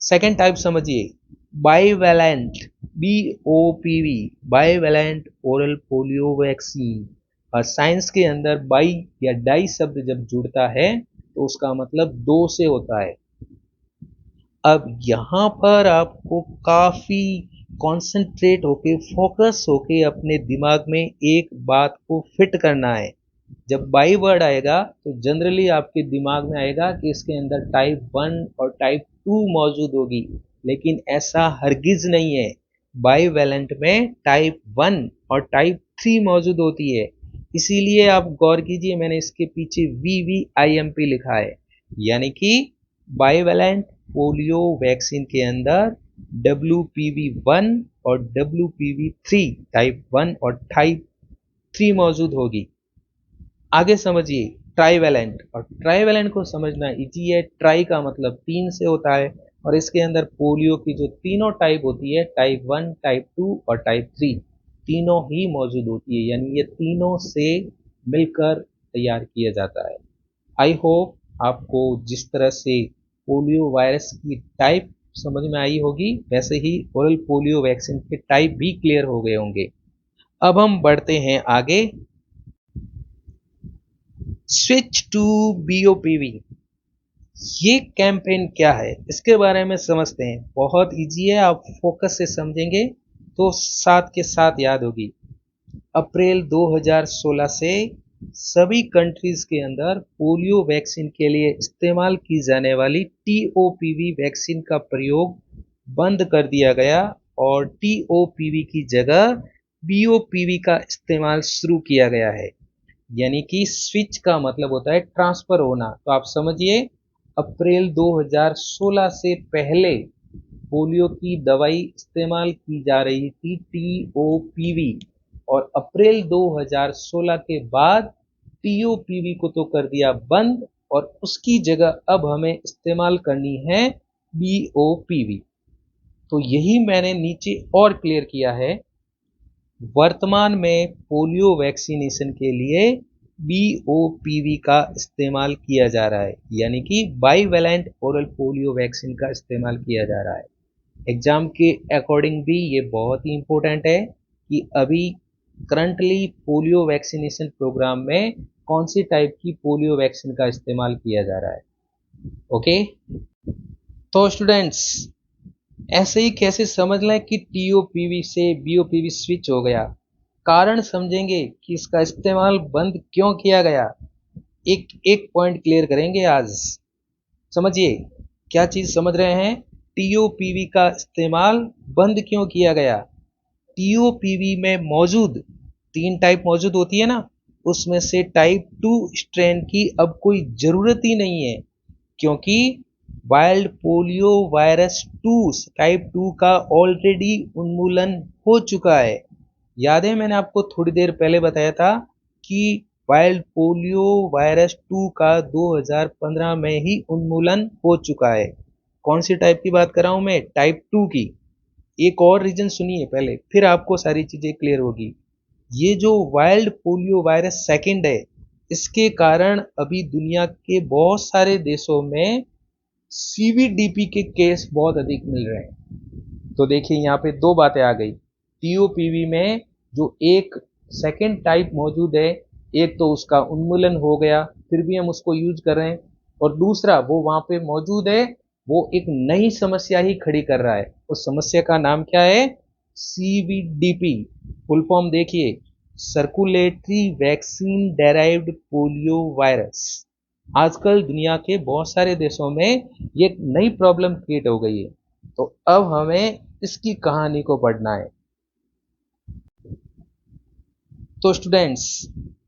A: सेकेंड टाइप समझिए, bivalent, BOPV, bivalent oral polio vaccine. और साइंस के अंदर बाई या डाई शब्द जब जुड़ता है तो उसका मतलब 2 से होता है। अब यहाँ पर आपको काफी कॉन्सेंट्रेट होके, फोकस होके अपने दिमाग में एक बात को फिट करना है। जब बाई वर्ड आएगा तो जनरली आपके दिमाग में आएगा कि इसके अंदर टाइप 1 और टाइप 2 मौजूद होगी, लेकिन ऐसा हरगिज नहीं है। बाईवैलेंट में टाइप 1 और टाइप 3 मौजूद होती है। इसीलिए आप गौर कीजिए, मैंने इसके पीछे VVIMP लिखा है, यानी कि बाईवैलेंट पोलियो वैक्सीन के अंदर WPV1 और WPV3 टाइप 1 और टाइप 3 मौजूद होगी। आगे समझिए, ट्राईवैलेंट। और ट्राईवैलेंट को समझना इजी है। ट्राई का मतलब 3 से होता है और इसके अंदर पोलियो की जो तीनों टाइप होती है, टाइप 1, टाइप 2 और टाइप 3, तीनों ही मौजूद होती है, यानी ये तीनों से मिलकर तैयार किया जाता है। आई होप आपको जिस तरह से पोलियो वायरस की टाइप समझ में आई होगी, वैसे ही ओरल पोलियो वैक्सीन के टाइप भी क्लियर हो गए होंगे। अब हम बढ़ते हैं आगे। Switch to BOPV। ये कैंपेन क्या है इसके बारे में समझते हैं। बहुत इजी है, आप फोकस से समझेंगे तो साथ के साथ याद होगी। अप्रैल 2016 से सभी कंट्रीज के अंदर पोलियो वैक्सीन के लिए इस्तेमाल की जाने वाली टीओपीवी वैक्सीन का प्रयोग बंद कर दिया गया और टीओपीवी की जगह बीओपीवी का इस्तेमाल शुरू किया गया है। यानी कि स्विच का मतलब होता है ट्रांसफर होना। तो आप समझिए, अप्रैल 2016 से पहले पोलियो की दवाई इस्तेमाल की जा रही थी टीओपीवी, और अप्रैल 2016 के बाद टीओपीवी को तो कर दिया बंद और उसकी जगह अब हमें इस्तेमाल करनी है बीओपीवी। तो यही मैंने नीचे और क्लियर किया है। वर्तमान में पोलियो वैक्सीनेशन के लिए बीओपीवी का इस्तेमाल किया जा रहा है, यानी कि बाईवैलेंट ओरल पोलियो वैक्सीन का इस्तेमाल किया जा रहा है। एग्जाम के अकॉर्डिंग भी ये बहुत ही इंपॉर्टेंट है कि अभी करंटली पोलियो वैक्सीनेशन प्रोग्राम में कौन सी टाइप की पोलियो वैक्सीन का इस्तेमाल किया जा रहा है। ओके, तो स्टूडेंट्स ऐसे ही कैसे समझ लें कि टीओपीवी से बीओपीवी स्विच हो गया, कारण समझेंगे कि इसका इस्तेमाल बंद क्यों किया गया। एक एक पॉइंट क्लियर करेंगे आज। समझिए क्या चीज समझ रहे हैं। टीओपीवी का इस्तेमाल बंद क्यों किया गया। टीओपीवी में मौजूद 3 टाइप मौजूद होती है ना, उसमें से टाइप 2 स्ट्रेन की अब कोई जरूरत ही नहीं है, क्योंकि वाइल्ड पोलियो वायरस 2 टाइप 2 का ऑलरेडी उन्मूलन हो चुका है। याद है मैंने आपको थोड़ी देर पहले बताया था कि वाइल्ड पोलियो वायरस 2 का 2015 में ही उन्मूलन हो चुका है। कौन सी टाइप की बात कर रहा हूं मैं, टाइप 2 की। एक और रीजन सुनिए पहले, फिर आपको सारी चीजें क्लियर होगी। ये जो वाइल्ड पोलियो वायरस सेकंड है, इसके कारण अभी दुनिया के बहुत सारे देशों में सीवीडीपी के केस बहुत अधिक मिल रहे हैं। तो देखिए यहाँ पे 2 बातें आ गई। टीओपीवी में जो एक सेकेंड टाइप मौजूद है, एक तो उसका उन्मूलन हो गया फिर भी हम उसको यूज कर रहे हैं, और दूसरा वो वहां पे मौजूद है, वो एक नई समस्या ही खड़ी कर रहा है। उस समस्या का नाम क्या है, सीवीडीपी। फुल फॉर्म देखिए, circulatory vaccine derived polio virus. आजकल दुनिया के बहुत सारे देशों में ये एक नई प्रॉब्लम क्रिएट हो गई है। तो अब हमें इसकी कहानी को पढ़ना है। तो स्टूडेंट्स,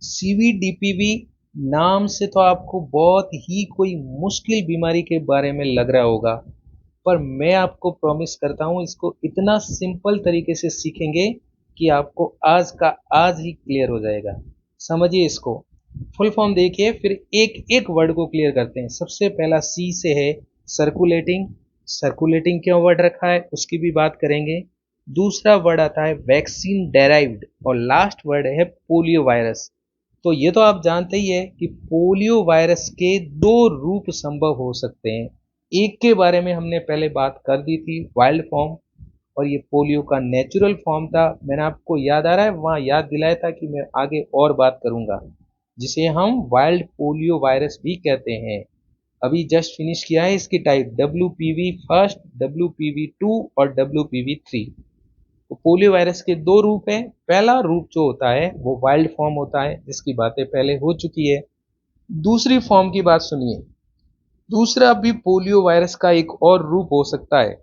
A: सीवीडीपीवी नाम से तो आपको बहुत ही कोई मुश्किल बीमारी के बारे में लग रहा होगा, पर मैं आपको प्रॉमिस करता हूं इसको इतना सिंपल तरीके से सीखेंगे कि आपको आज का आज ही क्लियर हो जाएगा। समझिए इसको। फुल फॉर्म देखिए, फिर एक एक वर्ड को क्लियर करते हैं। सबसे पहला सी से है सर्कुलेटिंग। सर्कुलेटिंग क्यों वर्ड रखा है उसकी भी बात करेंगे। दूसरा वर्ड आता है वैक्सीन डेराइव्ड, और लास्ट वर्ड है पोलियो वायरस। तो ये तो आप जानते ही है कि पोलियो वायरस के 2 रूप संभव हो सकते हैं। एक के बारे में हमने पहले बात कर दी थी, वाइल्ड फॉर्म, और ये पोलियो का नेचुरल फॉर्म था। मैंने आपको याद आ रहा है वहां याद दिलाया था कि मैं आगे और बात करूंगा, जिसे हम वाइल्ड पोलियो वायरस भी कहते हैं। अभी जस्ट फिनिश किया है इसकी टाइप, WPV फर्स्ट, WPV2 और WPV3। तो पोलियो वायरस के 2 रूप हैं। पहला रूप जो होता है वो वाइल्ड फॉर्म होता है, जिसकी बातें पहले हो चुकी है। दूसरी फॉर्म की बात सुनिए। दूसरा भी पोलियो वायरस का एक और रूप हो सकता है,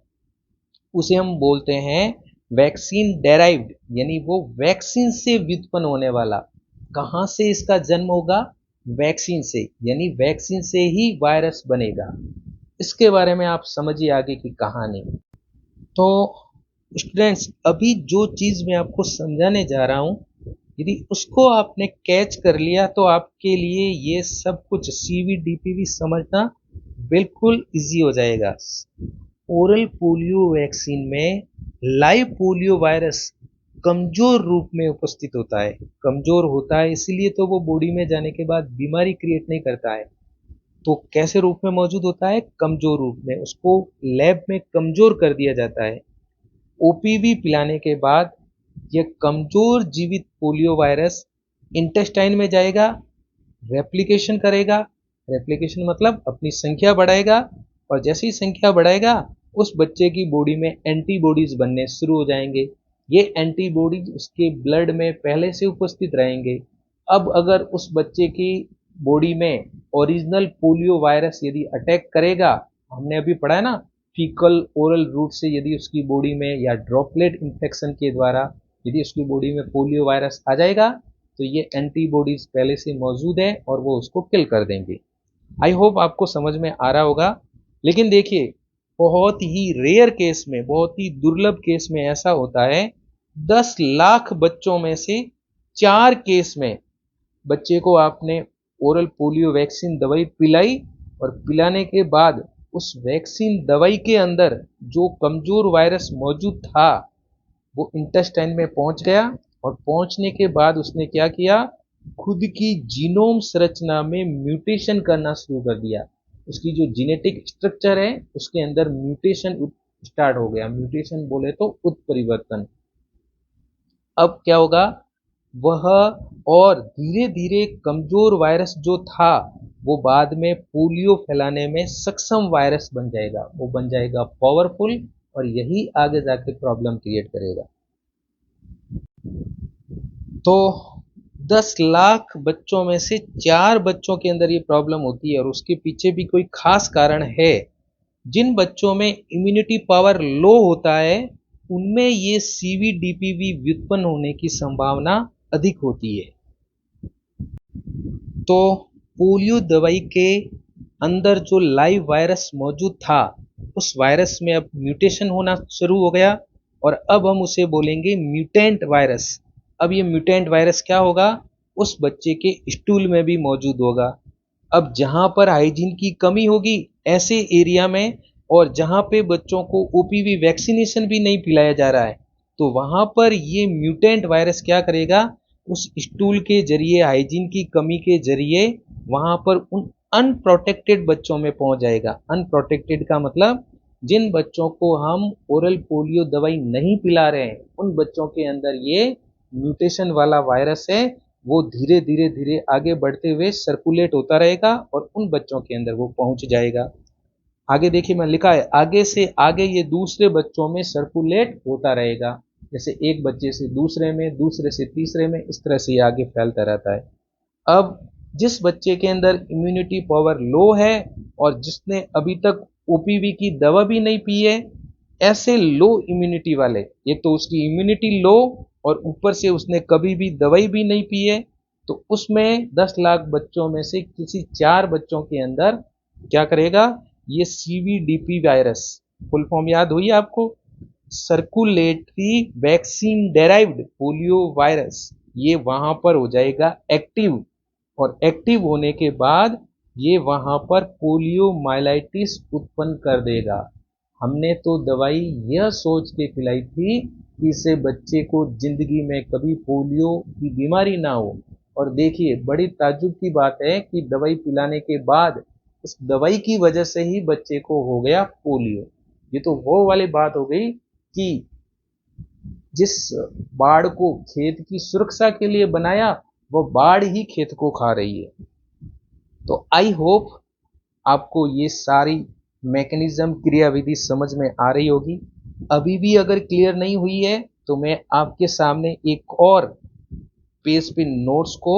A: उसे हम बोलते हैं वैक्सीन डेराइव्ड, यानी वो वैक्सीन से व्युत्पन्न होने वाला। कहां से इसका जन्म होगा, वैक्सीन से, यानी वैक्सीन से ही वायरस बनेगा। इसके बारे में आप समझिए आगे की कहानी। तो स्टूडेंट्स, अभी जो चीज मैं आपको समझाने जा रहा हूं, यदि उसको आपने कैच कर लिया तो आपके लिए ये सब कुछ सीवीडीपीवी समझना बिल्कुल इजी हो जाएगा। ओरल पोलियो वैक्सीन में लाइव पोलियो वायरस कमजोर रूप में उपस्थित होता है। कमजोर होता है इसलिए तो वो बॉडी में जाने के बाद बीमारी क्रिएट नहीं करता है। तो कैसे रूप में मौजूद होता है, कमजोर रूप में। उसको लैब में कमजोर कर दिया जाता है। ओपीवी पिलाने के बाद यह कमजोर जीवित पोलियो वायरस इंटेस्टाइन में जाएगा, रेप्लिकेशन करेगा, रेप्लिकेशन मतलब अपनी संख्या बढ़ाएगा, और जैसे ही संख्या बढ़ाएगा उस बच्चे की बॉडी में एंटीबॉडीज बनने शुरू हो जाएंगे। ये एंटीबॉडीज उसके ब्लड में पहले से उपस्थित रहेंगे। अब अगर उस बच्चे की बॉडी में ओरिजिनल पोलियो वायरस यदि अटैक करेगा, हमने अभी पढ़ा है ना, फीकल ओरल रूट से यदि उसकी बॉडी में या ड्रॉपलेट इन्फेक्शन के द्वारा यदि उसकी बॉडी में पोलियो वायरस आ जाएगा तो ये एंटीबॉडीज पहले से मौजूद है और वो उसको किल कर देंगे। आई होप आपको समझ में आ रहा होगा। लेकिन देखिए, बहुत ही रेयर केस में, बहुत ही दुर्लभ केस में ऐसा होता है, 10 लाख बच्चों में से 4 केस में बच्चे को आपने ओरल पोलियो वैक्सीन दवाई पिलाई, और पिलाने के बाद उस वैक्सीन दवाई के अंदर जो कमजोर वायरस मौजूद था वो इंटेस्टाइन में पहुंच गया, और पहुंचने के बाद उसने क्या किया, खुद की जीनोम संरचना में म्यूटेशन करना शुरू कर दिया। उसकी जो जेनेटिक स्ट्रक्चर है उसके अंदर म्यूटेशन स्टार्ट हो गया। म्यूटेशन बोले तो उत्परिवर्तन। अब क्या होगा, वह और धीरे धीरे कमजोर वायरस जो था वो बाद में पोलियो फैलाने में सक्षम वायरस बन जाएगा, वो बन जाएगा पावरफुल, और यही आगे जाके प्रॉब्लम क्रिएट करेगा। तो 10 लाख बच्चों में से 4 बच्चों के अंदर ये प्रॉब्लम होती है, और उसके पीछे भी कोई खास कारण है। जिन बच्चों में इम्यूनिटी पावर लो होता है उनमें ये सीवीडीपीवी व्युत्पन्न होने की संभावना अधिक होती है। तो पोलियो दवाई के अंदर जो लाइव वायरस मौजूद था उस वायरस में अब म्यूटेशन होना शुरू हो गया, और अब हम उसे बोलेंगे म्यूटेंट वायरस। अब ये म्यूटेंट वायरस क्या होगा, उस बच्चे के स्टूल में भी मौजूद होगा। अब जहां पर हाइजीन की कमी होगी ऐसे एरिया में, और जहां पे बच्चों को ओपीवी वैक्सीनेशन भी नहीं पिलाया जा रहा है, तो वहां पर ये म्यूटेंट वायरस क्या करेगा, उस स्टूल के जरिए, हाइजीन की कमी के जरिए वहां पर उन अनप्रोटेक्टेड बच्चों में पहुंच जाएगा। अनप्रोटेक्टेड का मतलब जिन बच्चों को हम ओरल पोलियो दवाई नहीं पिला रहे हैं उन बच्चों के अंदर ये म्यूटेशन वाला वायरस है, वो धीरे धीरे धीरे आगे बढ़ते हुए सर्कुलेट होता रहेगा और उन बच्चों के अंदर वो पहुंच जाएगा। आगे देखिए, मैं लिखा है आगे से आगे ये दूसरे बच्चों में सर्कुलेट होता रहेगा, जैसे एक बच्चे से दूसरे में, दूसरे से तीसरे में, इस तरह से ये आगे फैलता रहता है। अब जिस बच्चे के अंदर इम्यूनिटी पावर लो है और जिसने अभी तक ओपीवी की दवा भी नहीं पी है, ऐसे लो इम्यूनिटी वाले, एक तो उसकी इम्यूनिटी लो और ऊपर से उसने कभी भी दवाई भी नहीं पी है, तो उसमें 10 लाख बच्चों में से किसी 4 बच्चों के अंदर क्या करेगा, ये सीवीडीपी वायरस, फुल फॉर्म याद हुई आपको, circulatory vaccine derived polio virus, ये वहां पर हो जाएगा एक्टिव, और एक्टिव होने के बाद ये वहां पर पोलियो माइलाइटिस उत्पन्न कर देगा। हमने तो दवाई यह सोच के पिलाई थी कि इससे बच्चे को जिंदगी में कभी पोलियो की बीमारी ना हो, और देखिए बड़ी ताज्जुब की बात है कि दवाई पिलाने के बाद उस दवाई की वजह से ही बच्चे को हो गया पोलियो। ये तो वो वाली बात हो गई कि जिस बाढ़ को खेत की सुरक्षा के लिए बनाया वो बाढ़ ही खेत को खा रही है। तो आई होप आपको ये सारी मैकेनिज्म, क्रियाविधि समझ में आ रही होगी। अभी भी अगर क्लियर नहीं हुई है तो मैं आपके सामने एक और पेज पे नोट्स को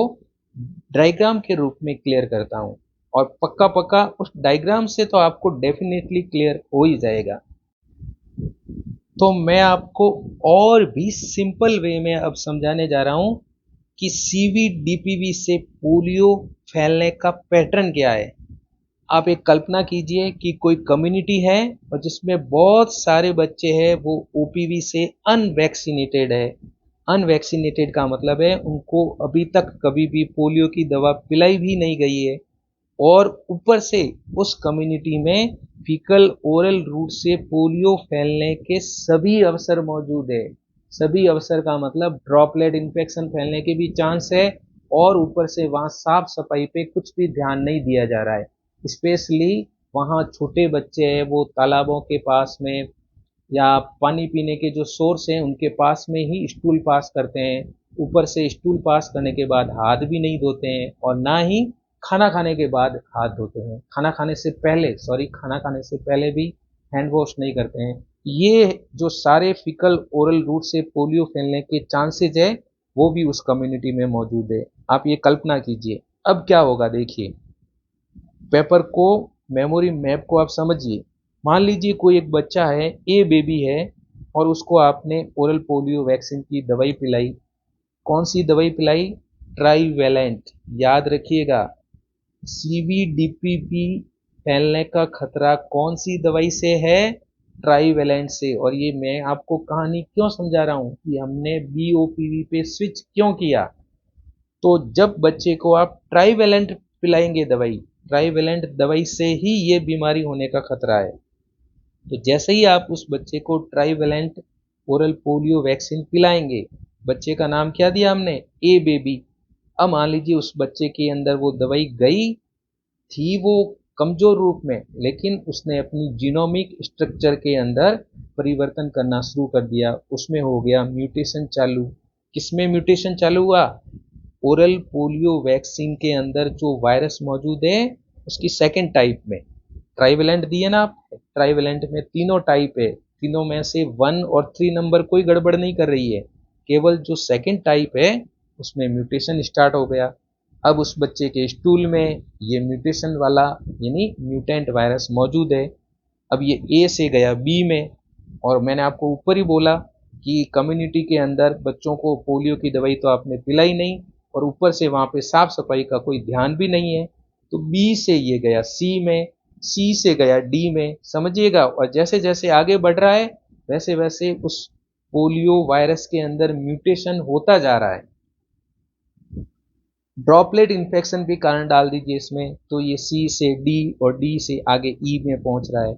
A: डायग्राम के रूप में क्लियर करता हूं, और पक्का पक्का उस डायग्राम से तो आपको डेफिनेटली क्लियर हो ही जाएगा। तो मैं आपको और भी सिंपल वे में अब समझाने जा रहा हूं कि सीवीडीपीवी से पोलियो फैलने का पैटर्न क्या है। आप एक कल्पना कीजिए कि कोई कम्युनिटी है और जिसमें बहुत सारे बच्चे हैं वो ओपीवी से अनवैक्सीनेटेड है। अनवैक्सीनेटेड का मतलब है उनको अभी तक कभी भी पोलियो की दवा पिलाई भी नहीं गई है, और ऊपर से उस कम्युनिटी में फीकल ओरल रूट से पोलियो फैलने के सभी अवसर मौजूद है। सभी अवसर का मतलब ड्रॉपलेट इन्फेक्शन फैलने के भी चांस है, और ऊपर से वहाँ साफ सफाई पे कुछ भी ध्यान नहीं दिया जा रहा है। स्पेशली वहाँ छोटे बच्चे हैं वो तालाबों के पास में या पानी पीने के जो सोर्स हैं उनके पास में ही स्टूल पास करते हैं। ऊपर से स्टूल पास करने के बाद हाथ भी नहीं धोते हैं और ना ही खाना खाने के बाद हाथ धोते हैं, खाना खाने से पहले, सॉरी, खाना खाने से पहले भी हैंड वॉश नहीं करते हैं। ये जो सारे फिकल ओरल रूट से पोलियो फैलने के चांसेज है वो भी उस कम्युनिटी में मौजूद है। आप ये कल्पना कीजिए। अब क्या होगा देखिए, पेपर को, मेमोरी मैप को आप समझिए। मान लीजिए कोई एक बच्चा है, ए बेबी है, और उसको आपने ओरल पोलियो वैक्सीन की दवाई पिलाई। कौन सी दवाई पिलाई? ट्राईवैलेंट। याद रखिएगा, सीवीडीपीवी फैलने का खतरा कौन सी दवाई से है? ट्राईवैलेंट से। और ये मैं आपको कहानी क्यों समझा रहा हूं कि हमने बीओपीवी पे स्विच क्यों किया। तो जब बच्चे को आप ट्राईवैलेंट पिलाएंगे दवाई, ट्राईवैलेंट दवाई से ही ये बीमारी होने का खतरा है। तो जैसे ही आप उस बच्चे को ट्राईवैलेंट ओरल पोलियो वैक्सीन पिलाएंगे, बच्चे का नाम क्या दिया हमने? ए बेबी। अब मान लीजिए उस बच्चे के अंदर वो दवाई गई थी, वो कमजोर रूप में, लेकिन उसने अपनी जीनोमिक स्ट्रक्चर के अंदर परिवर्तन करना शुरू कर दिया। उसमें हो गया म्यूटेशन चालू। किसमें म्यूटेशन चालू हुआ? ओरल पोलियो वैक्सीन के अंदर जो वायरस मौजूद है उसकी सेकेंड टाइप में। ट्राईवेलेंट दिए ना आप, ट्राईवेलेंट में तीनों टाइप है, तीनों में से 1 और 3 नंबर कोई गड़बड़ नहीं कर रही है, केवल जो सेकेंड टाइप है उसमें म्यूटेशन स्टार्ट हो गया। अब उस बच्चे के स्टूल में ये म्यूटेशन वाला यानी म्यूटेंट वायरस मौजूद है। अब ये ए से गया बी में, और मैंने आपको ऊपर ही बोला कि कम्युनिटी के अंदर बच्चों को पोलियो की दवाई तो आपने पिलाई नहीं, और ऊपर से वहाँ पे साफ सफाई का कोई ध्यान भी नहीं है। तो बी से ये गया सी में, सी से गया डी में, समझिएगा। और जैसे जैसे आगे बढ़ रहा है वैसे वैसे उस पोलियो वायरस के अंदर म्यूटेशन होता जा रहा है। ड्रॉपलेट इन्फेक्शन भी कारण डाल दीजिए इसमें, तो ये सी से डी और डी से आगे ई में पहुंच रहा है।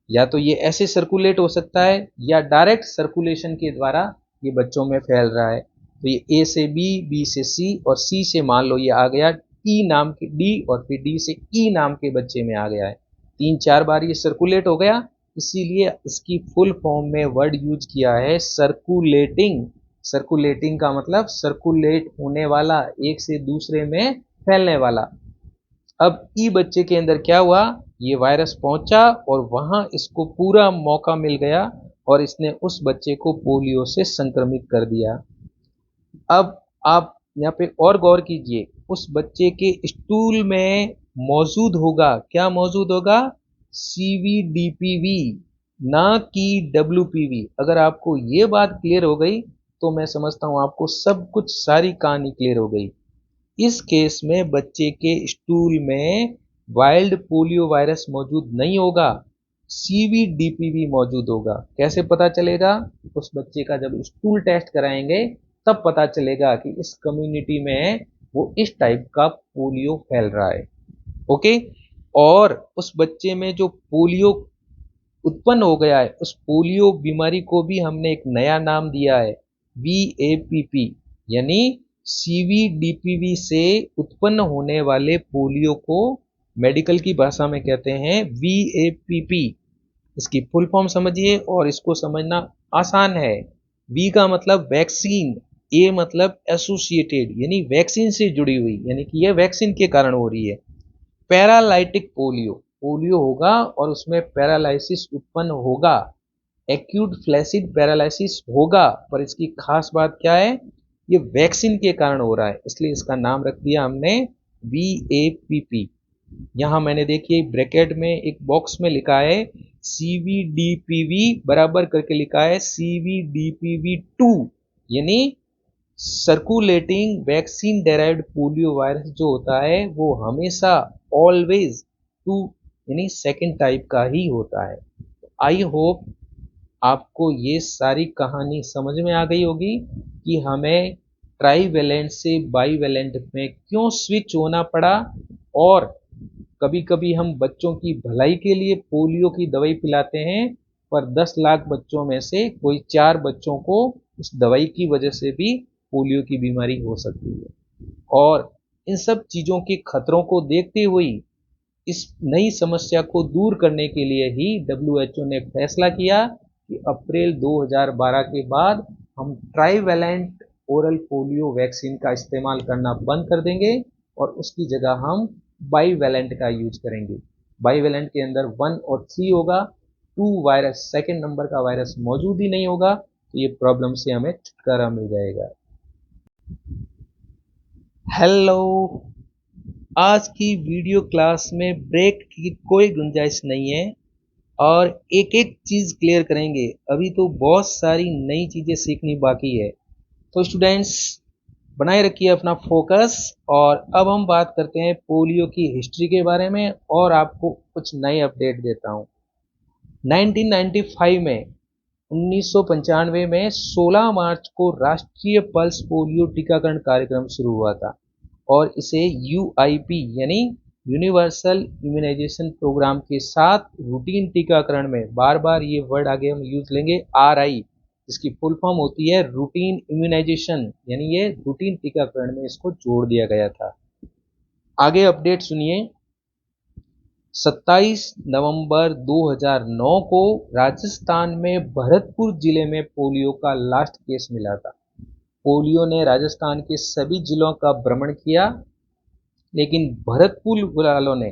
A: या तो ये ऐसे सर्कुलेट हो सकता है या डायरेक्ट सर्कुलेशन के द्वारा ये बच्चों में फैल रहा है। तो ये ए से बी, बी से सी और सी से मान लो ये आ गया टी नाम के डी, और फिर डी से ई नाम के बच्चे में आ गया है। 3-4 बार ये सर्कुलेट हो गया, इसीलिए इसकी फुल फॉर्म में वर्ड यूज किया है सर्कुलेटिंग। सर्कुलेटिंग का मतलब सर्कुलेट होने वाला, एक से दूसरे में फैलने वाला। अब ई बच्चे के अंदर क्या हुआ, ये वायरस पहुंचा और वहां इसको पूरा मौका मिल गया और इसने उस बच्चे को पोलियो से संक्रमित कर दिया। अब आप यहाँ पे और गौर कीजिए, उस बच्चे के स्टूल में मौजूद होगा, क्या मौजूद होगा? सीवीडीपीवी, ना कि डब्ल्यूपीवी। अगर आपको ये बात क्लियर हो गई तो मैं समझता हूं आपको सब कुछ, सारी कहानी क्लियर हो गई। इस केस में बच्चे के स्टूल में वाइल्ड पोलियो वायरस मौजूद नहीं होगा, सीवीडीपीवी मौजूद होगा। कैसे पता चलेगा? उस बच्चे का जब स्टूल टेस्ट कराएंगे तब पता चलेगा कि इस कम्युनिटी में वो इस टाइप का पोलियो फैल रहा है। ओके। और उस बच्चे में जो पोलियो उत्पन्न हो गया है, उस पोलियो बीमारी को भी हमने एक नया नाम दिया है, VAPP, यानी CVDPV से उत्पन्न होने वाले पोलियो को मेडिकल की भाषा में कहते हैं VAPP। इसकी फुल फॉर्म समझिए और इसको समझना आसान है। V का मतलब वैक्सीन, A मतलब एसोसिएटेड यानी वैक्सीन से जुड़ी हुई, यानी कि यह वैक्सीन के कारण हो रही है। पैरालाइटिक पोलियो, पोलियो होगा और उसमें पैरालाइसिस उत्पन्न होगा, एक्यूट फ्लैसिड पैरालाइसिस होगा, पर इसकी खास बात क्या है? ये वैक्सीन के कारण हो रहा है, इसलिए इसका नाम रख दिया हमने VAPP। यहां मैंने देखिए ब्रैकेट में एक बॉक्स में लिखा है CVDPV बराबर करके लिखा है CVDPV2, यानी circulating vaccine derived polio virus जो होता है वो हमेशा ऑलवेज 2 यानी सेकेंड टाइप का ही होता है। आई होप आपको ये सारी कहानी समझ में आ गई होगी कि हमें ट्राईवेलेंट से बाईवेलेंट में क्यों स्विच होना पड़ा, और कभी कभी हम बच्चों की भलाई के लिए पोलियो की दवाई पिलाते हैं, पर 10 लाख बच्चों में से कोई 4 बच्चों को उस दवाई की वजह से भी पोलियो की बीमारी हो सकती है। और इन सब चीज़ों के खतरों को देखते हुए इस नई समस्या को दूर करने के लिए ही WHO ने फैसला किया कि अप्रैल 2012 के बाद हम ट्राईवेलेंट ओरल पोलियो वैक्सीन का इस्तेमाल करना बंद कर देंगे और उसकी जगह हम बाईवैलेंट का यूज करेंगे। बाईवैलेंट के अंदर 1 और 3 होगा, 2 वायरस, सेकेंड नंबर का वायरस मौजूद ही नहीं होगा, तो ये प्रॉब्लम से हमें छुटकारा मिल जाएगा। हेलो, आज की वीडियो क्लास में ब्रेक की कोई गुंजाइश नहीं है और एक एक चीज क्लियर करेंगे। अभी तो बहुत सारी नई चीजें सीखनी बाकी है, तो स्टूडेंट्स बनाए रखिए अपना फोकस। और अब हम बात करते हैं पोलियो की हिस्ट्री के बारे में और आपको कुछ नए अपडेट देता हूं। 1995 में 1995 में 16 मार्च को राष्ट्रीय पल्स पोलियो टीकाकरण कार्यक्रम शुरू हुआ था और इसे यूआईपी यानी यूनिवर्सल इम्यूनाइजेशन प्रोग्राम के साथ रूटीन टीकाकरण में, बार बार ये वर्ड आगे हम यूज लेंगे, आरआई, इसकी फुल फॉर्म होती है रूटीन इम्यूनाइजेशन, यानी ये रूटीन टीकाकरण में इसको जोड़ दिया गया था। आगे अपडेट सुनिए। 27 नवंबर 2009 को राजस्थान में भरतपुर जिले में पोलियो का लास्ट केस मिला था। पोलियो ने राजस्थान के सभी जिलों का भ्रमण किया, लेकिन भरतपुर वालों ने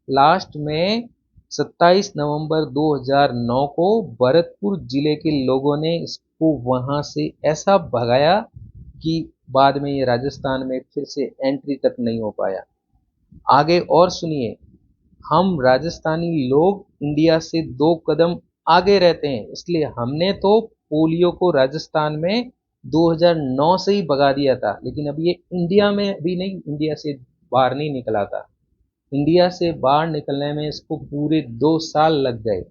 A: लास्ट में 27 नवंबर 2009 को भरतपुर जिले के लोगों ने इसको वहां से ऐसा भगाया कि बाद में ये राजस्थान में फिर से एंट्री तक नहीं हो पाया। आगे और सुनिए। हम राजस्थानी लोग इंडिया से 2 कदम आगे रहते हैं, इसलिए हमने तो पोलियो को राजस्थान में 2009 से ही भगा दिया था, लेकिन अब ये इंडिया में भी नहीं, इंडिया से बाहर नहीं निकला था। इंडिया से बाहर निकलने में इसको पूरे 2 साल लग गए।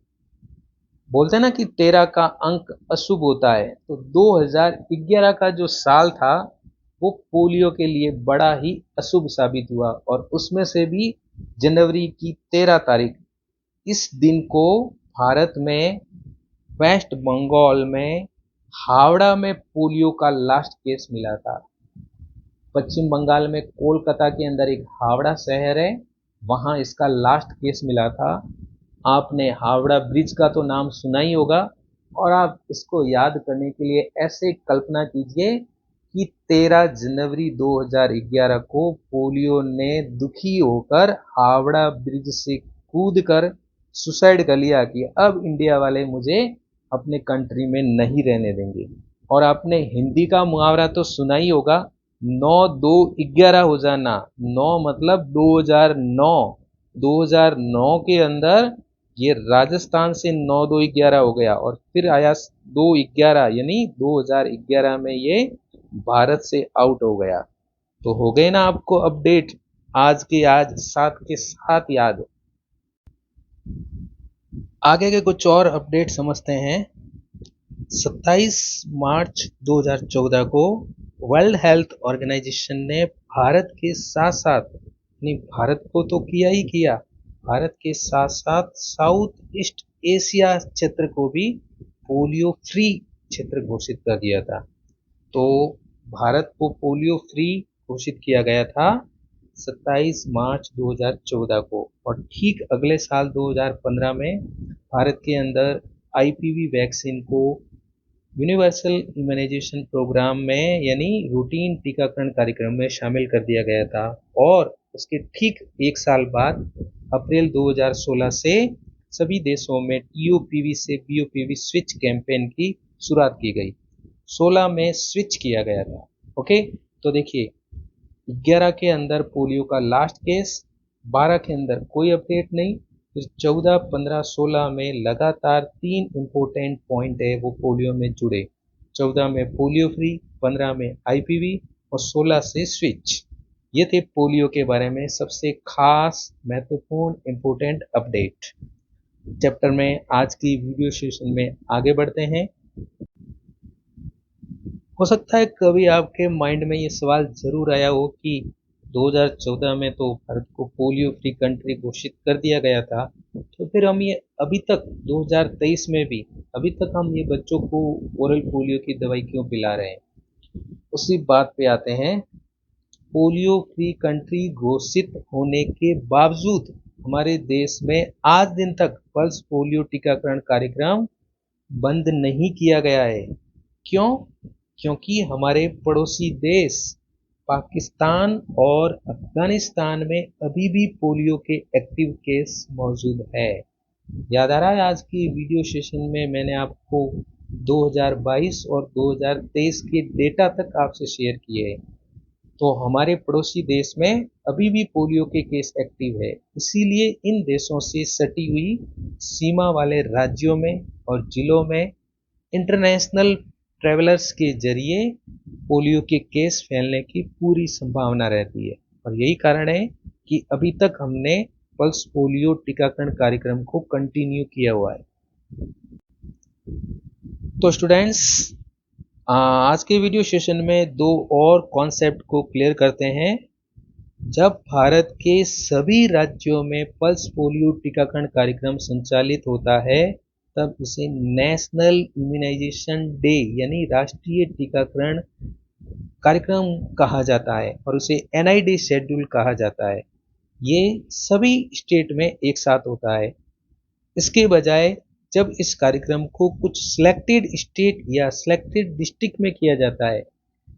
A: बोलते हैं ना कि 13 का अंक अशुभ होता है, तो 2011 का जो साल था वो पोलियो के लिए बड़ा ही अशुभ साबित हुआ, और उसमें से भी जनवरी की 13 तारीख, इस दिन को भारत में वेस्ट बंगाल में हावड़ा में पोलियो का लास्ट केस मिला था। पश्चिम बंगाल में कोलकाता के अंदर एक हावड़ा शहर है, वहां इसका लास्ट केस मिला था। आपने हावड़ा ब्रिज का तो नाम सुना ही होगा, और आप इसको याद करने के लिए ऐसे कल्पना कीजिए कि 13 जनवरी 2011 को पोलियो ने दुखी होकर हावड़ा ब्रिज से कूदकर सुसाइड कर लिया कि अब इंडिया वाले मुझे अपने कंट्री में नहीं रहने देंगे। और आपने हिंदी का मुहावरा तो सुना ही होगा, 9-2-11 हो जाना। 9 मतलब 2009, 2009 के अंदर ये राजस्थान से 9-2-11 हो गया, और फिर आया 2-11 यानी 2011 में ये भारत से आउट हो गया। तो हो गए ना आपको अपडेट आज के आज साथ के साथ याद। आगे के कुछ और अपडेट समझते हैं। 27 मार्च 2014 को वर्ल्ड हेल्थ ऑर्गेनाइजेशन ने भारत के साथ साथ, यानी भारत को तो किया ही किया, भारत के साथ साथ साउथ ईस्ट एशिया क्षेत्र को भी पोलियो फ्री क्षेत्र घोषित कर दिया था। तो भारत को पोलियो फ्री घोषित किया गया था 27 मार्च 2014 को, और ठीक अगले साल 2015 में भारत के अंदर आईपीवी वैक्सीन को यूनिवर्सल इम्यूनाइजेशन प्रोग्राम में यानी रूटीन टीकाकरण कार्यक्रम में शामिल कर दिया गया था। और उसके ठीक 1 साल बाद अप्रैल 2016 से सभी देशों में टीओपीवी से बीओपीवी स्विच कैंपेन की शुरुआत की गई। 16 में स्विच किया गया था। ओके, तो देखिए 11 के अंदर पोलियो का लास्ट केस, 12 के अंदर कोई अपडेट नहीं, फिर 14, 15, 16 में लगातार 3 इंपॉर्टेंट पॉइंट है वो पोलियो में जुड़े। 14 में पोलियो फ्री, 15 में आईपीवी और 16 से स्विच। ये थे पोलियो के बारे में सबसे खास महत्वपूर्ण इंपॉर्टेंट अपडेट। चैप्टर में आज की वीडियो सेशन में आगे बढ़ते हैं। हो सकता है कभी आपके माइंड में ये सवाल जरूर आया हो कि 2014 में तो भारत को पोलियो फ्री कंट्री घोषित कर दिया गया था, तो फिर हम ये अभी तक 2023 में भी अभी तक हम ये बच्चों को ओरल पोलियो की दवाई क्यों पिला रहे हैं। उसी बात पे आते हैं। पोलियो फ्री कंट्री घोषित होने के बावजूद हमारे देश में आज दिन तक पल्स पोलियो टीकाकरण कार्यक्रम बंद नहीं किया गया है। क्यों? क्योंकि हमारे पड़ोसी देश पाकिस्तान और अफगानिस्तान में अभी भी पोलियो के एक्टिव केस मौजूद है। याद आ रहा है, आज की वीडियो सेशन में मैंने आपको 2022 और 2023 के डेटा तक आपसे शेयर किए हैं। तो हमारे पड़ोसी देश में अभी भी पोलियो के केस एक्टिव है, इसीलिए इन देशों से सटी हुई सीमा वाले राज्यों में और जिलों में इंटरनेशनल ट्रेवलर्स के जरिए पोलियो के केस फैलने की पूरी संभावना रहती है। और यही कारण है कि अभी तक हमने पल्स पोलियो टीकाकरण कार्यक्रम को कंटिन्यू किया हुआ है। तो स्टूडेंट्स, आज के वीडियो सेशन में दो और कॉन्सेप्ट को क्लियर करते हैं। जब भारत के सभी राज्यों में पल्स पोलियो टीकाकरण कार्यक्रम संचालित होता है, तब इसे नेशनल इम्यूनाइजेशन डे यानी राष्ट्रीय टीकाकरण कार्यक्रम कहा जाता है और उसे NID शेड्यूल कहा जाता है। ये सभी स्टेट में एक साथ होता है। इसके बजाय जब इस कार्यक्रम को कुछ सिलेक्टेड स्टेट या सिलेक्टेड डिस्ट्रिक्ट में किया जाता है,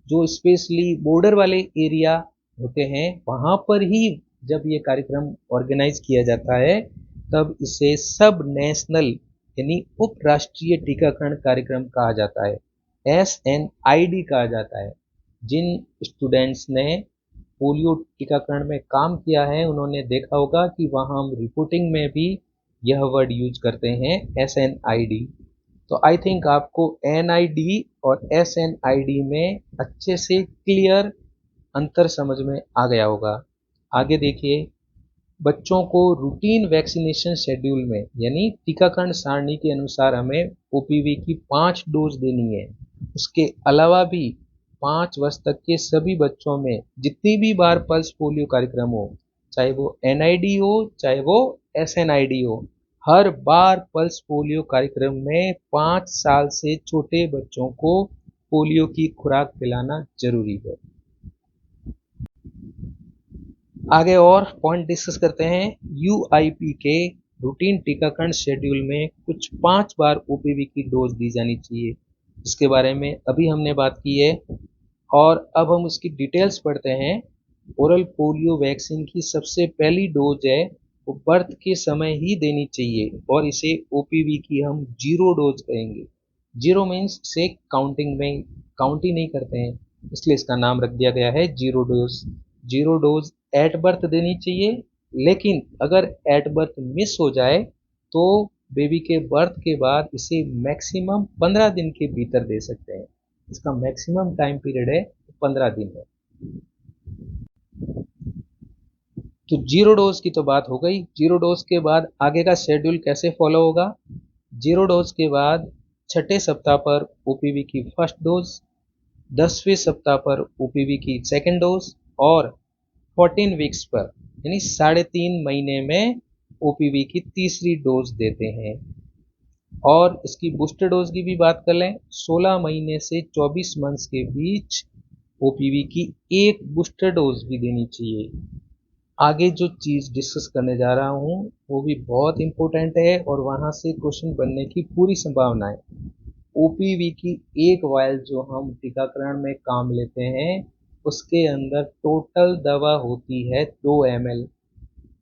A: जो स्पेशली बॉर्डर वाले एरिया होते हैं, वहाँ पर ही जब ये कार्यक्रम ऑर्गेनाइज किया जाता है, तब इसे सब नेशनल यानी उप राष्ट्रीय टीकाकरण कार्यक्रम कहा जाता है, SNID कहा जाता है। जिन स्टूडेंट्स ने पोलियो टीकाकरण में काम किया है, उन्होंने देखा होगा कि वहाँ हम रिपोर्टिंग में भी यह वर्ड यूज करते हैं, SNID। तो आई थिंक आपको NID और SNID में अच्छे से क्लियर अंतर समझ में आ गया होगा। आगे देखिए, बच्चों को रूटीन वैक्सीनेशन शेड्यूल में यानी टीकाकरण सारणी के अनुसार हमें OPV की 5 डोज देनी है। उसके अलावा भी 5 वर्ष तक के सभी बच्चों में जितनी भी बार पल्स पोलियो कार्यक्रम हो, चाहे वो NID हो चाहे वो SNID हो, हर बार पल्स पोलियो कार्यक्रम में 5 साल से छोटे बच्चों को पोलियो की खुराक पिलाना जरूरी है। आगे और पॉइंट डिस्कस करते हैं। UIP के रूटीन टीकाकरण शेड्यूल में कुछ 5 बार OPV की डोज दी जानी चाहिए, इसके बारे में अभी हमने बात की है। और अब हम उसकी डिटेल्स पढ़ते हैं। ओरल पोलियो वैक्सीन की सबसे पहली डोज है वो बर्थ के समय ही देनी चाहिए और इसे OPV की हम 0 डोज कहेंगे। 0 मीन्स से काउंटिंग में काउंट ही नहीं करते हैं, इसलिए इसका नाम रख दिया गया है 0 डोज। 0 डोज एट बर्थ देनी चाहिए, लेकिन अगर एट बर्थ मिस हो जाए तो बेबी के बर्थ के बाद इसे मैक्सिमम 15 दिन के भीतर दे सकते हैं। इसका मैक्सिमम टाइम पीरियड है 15 दिन है। तो 0 डोज की तो बात हो गई। 0 डोज के बाद आगे का शेड्यूल कैसे फॉलो होगा? 0 डोज के बाद 6ठे सप्ताह पर OPV की फर्स्ट डोज, 10वें सप्ताह पर OPV की सेकेंड डोज और 14 वीक्स पर यानी 3.5 महीने में OPV की तीसरी डोज देते हैं। और इसकी बूस्टर डोज की भी बात कर लें, 16 महीने से 24 मंथ्स के बीच OPV की एक बूस्टर डोज भी देनी चाहिए। आगे जो चीज़ डिस्कस करने जा रहा हूँ वो भी बहुत इंपॉर्टेंट है और वहाँ से क्वेश्चन बनने की पूरी संभावना है। OPV की एक वायल जो हम टीकाकरण में काम लेते हैं, उसके अंदर टोटल दवा होती है 2 ml।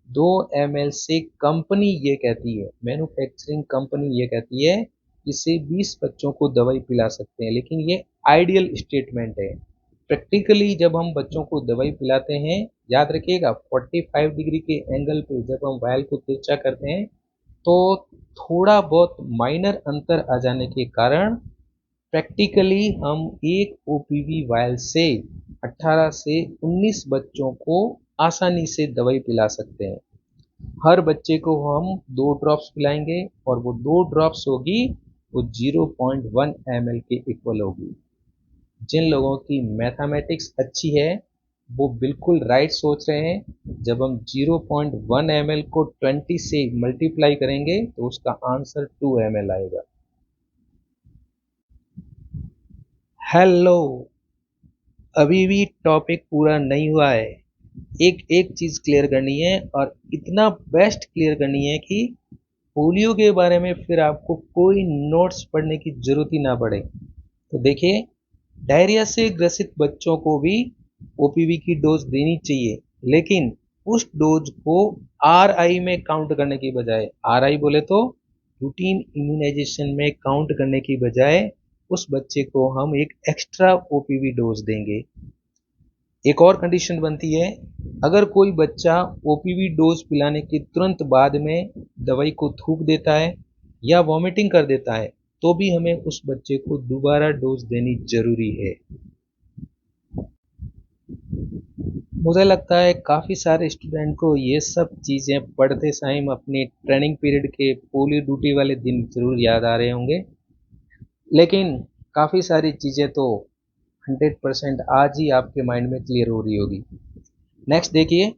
A: 2 ml से कंपनी ये कहती है, मैन्युफैक्चरिंग कंपनी ये कहती है, इससे 20 बच्चों को दवाई पिला सकते हैं, लेकिन ये आइडियल स्टेटमेंट है। प्रैक्टिकली जब हम बच्चों को दवाई पिलाते हैं, याद रखिएगा 45 डिग्री के एंगल पे जब हम वायल को तिरछा करते हैं तो थोड़ा बहुत माइनर अंतर आ जाने के कारण प्रैक्टिकली हम एक OPV वायल से 18 से 19 बच्चों को आसानी से दवाई पिला सकते हैं। हर बच्चे को हम 2 ड्रॉप्स पिलाएंगे और वो 2 ड्रॉप्स होगी वो 0.1 ml के इक्वल होगी। जिन लोगों की मैथमेटिक्स अच्छी है वो बिल्कुल राइट सोच रहे हैं। जब हम 0.1 ml को 20 से मल्टीप्लाई करेंगे तो उसका आंसर 2 ml आएगा। हेलो, अभी भी टॉपिक पूरा नहीं हुआ है। एक एक चीज़ क्लियर करनी है और इतना बेस्ट क्लियर करनी है कि पोलियो के बारे में फिर आपको कोई नोट्स पढ़ने की जरूरत ही ना पड़े। तो देखिए, डायरिया से ग्रसित बच्चों को भी ओपीवी की डोज देनी चाहिए, लेकिन उस डोज को आरआई में काउंट करने की बजाय, आरआई बोले तो रूटीन इम्यूनाइजेशन में काउंट करने की बजाय उस बच्चे को हम एक एक्स्ट्रा ओपीवी डोज देंगे। एक और कंडीशन बनती है, अगर कोई बच्चा ओपीवी डोज पिलाने के तुरंत बाद में दवाई को थूक देता है या वॉमिटिंग कर देता है, तो भी हमें उस बच्चे को दोबारा डोज देनी जरूरी है। मुझे लगता है काफ़ी सारे स्टूडेंट को ये सब चीज़ें पढ़ते टाइम अपने ट्रेनिंग पीरियड के पोलियो ड्यूटी वाले दिन ज़रूर याद आ रहे होंगे, लेकिन काफ़ी सारी चीज़ें तो 100% आज ही आपके माइंड में क्लियर हो रही होगी। नेक्स्ट देखिए,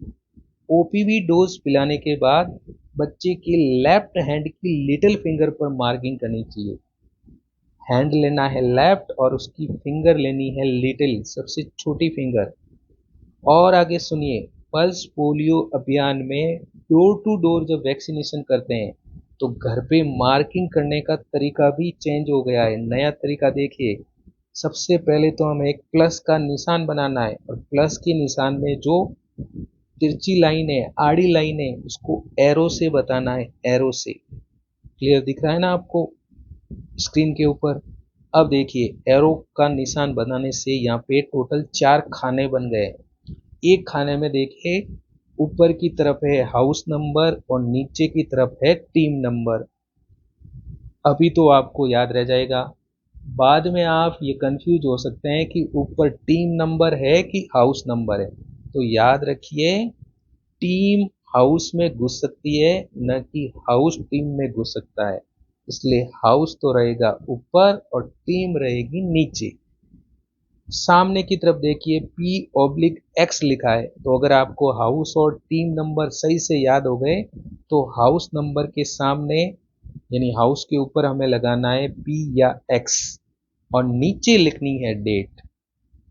A: ओपीवी डोज पिलाने के बाद बच्चे की लेफ्ट हैंड की लिटिल फिंगर पर मार्किंग करनी चाहिए। हैंड लेना है लेफ्ट और उसकी फिंगर लेनी है लिटिल, सबसे छोटी फिंगर। और आगे सुनिए, पल्स पोलियो अभियान में डोर टू डोर जब वैक्सीनेशन करते हैं तो घर पे मार्किंग करने का तरीका भी चेंज हो गया है। नया तरीका देखिए, सबसे पहले तो हमें एक प्लस का निशान बनाना है और प्लस के निशान में जो तिरछी लाइन है, आड़ी लाइन है, उसको एरो से बताना है, एरो से। क्लियर दिख रहा है ना आपको स्क्रीन के ऊपर? अब देखिए, एरो का निशान बनाने से यहाँ पे टोटल 4 खाने बन गए। एक खाने में देखिए, ऊपर की तरफ है हाउस नंबर और नीचे की तरफ है टीम नंबर। अभी तो आपको याद रह जाएगा, बाद में आप ये कंफ्यूज हो सकते हैं कि ऊपर टीम नंबर है कि हाउस नंबर है। तो याद रखिए, टीम हाउस में घुस सकती है, न कि हाउस टीम में घुस सकता है। इसलिए हाउस तो रहेगा ऊपर और टीम रहेगी नीचे। सामने की तरफ देखिए, P/X लिखा है, तो अगर आपको हाउस और टीम नंबर सही से याद हो गए तो हाउस नंबर के सामने यानी हाउस के ऊपर हमें लगाना है P या X और नीचे लिखनी है डेट।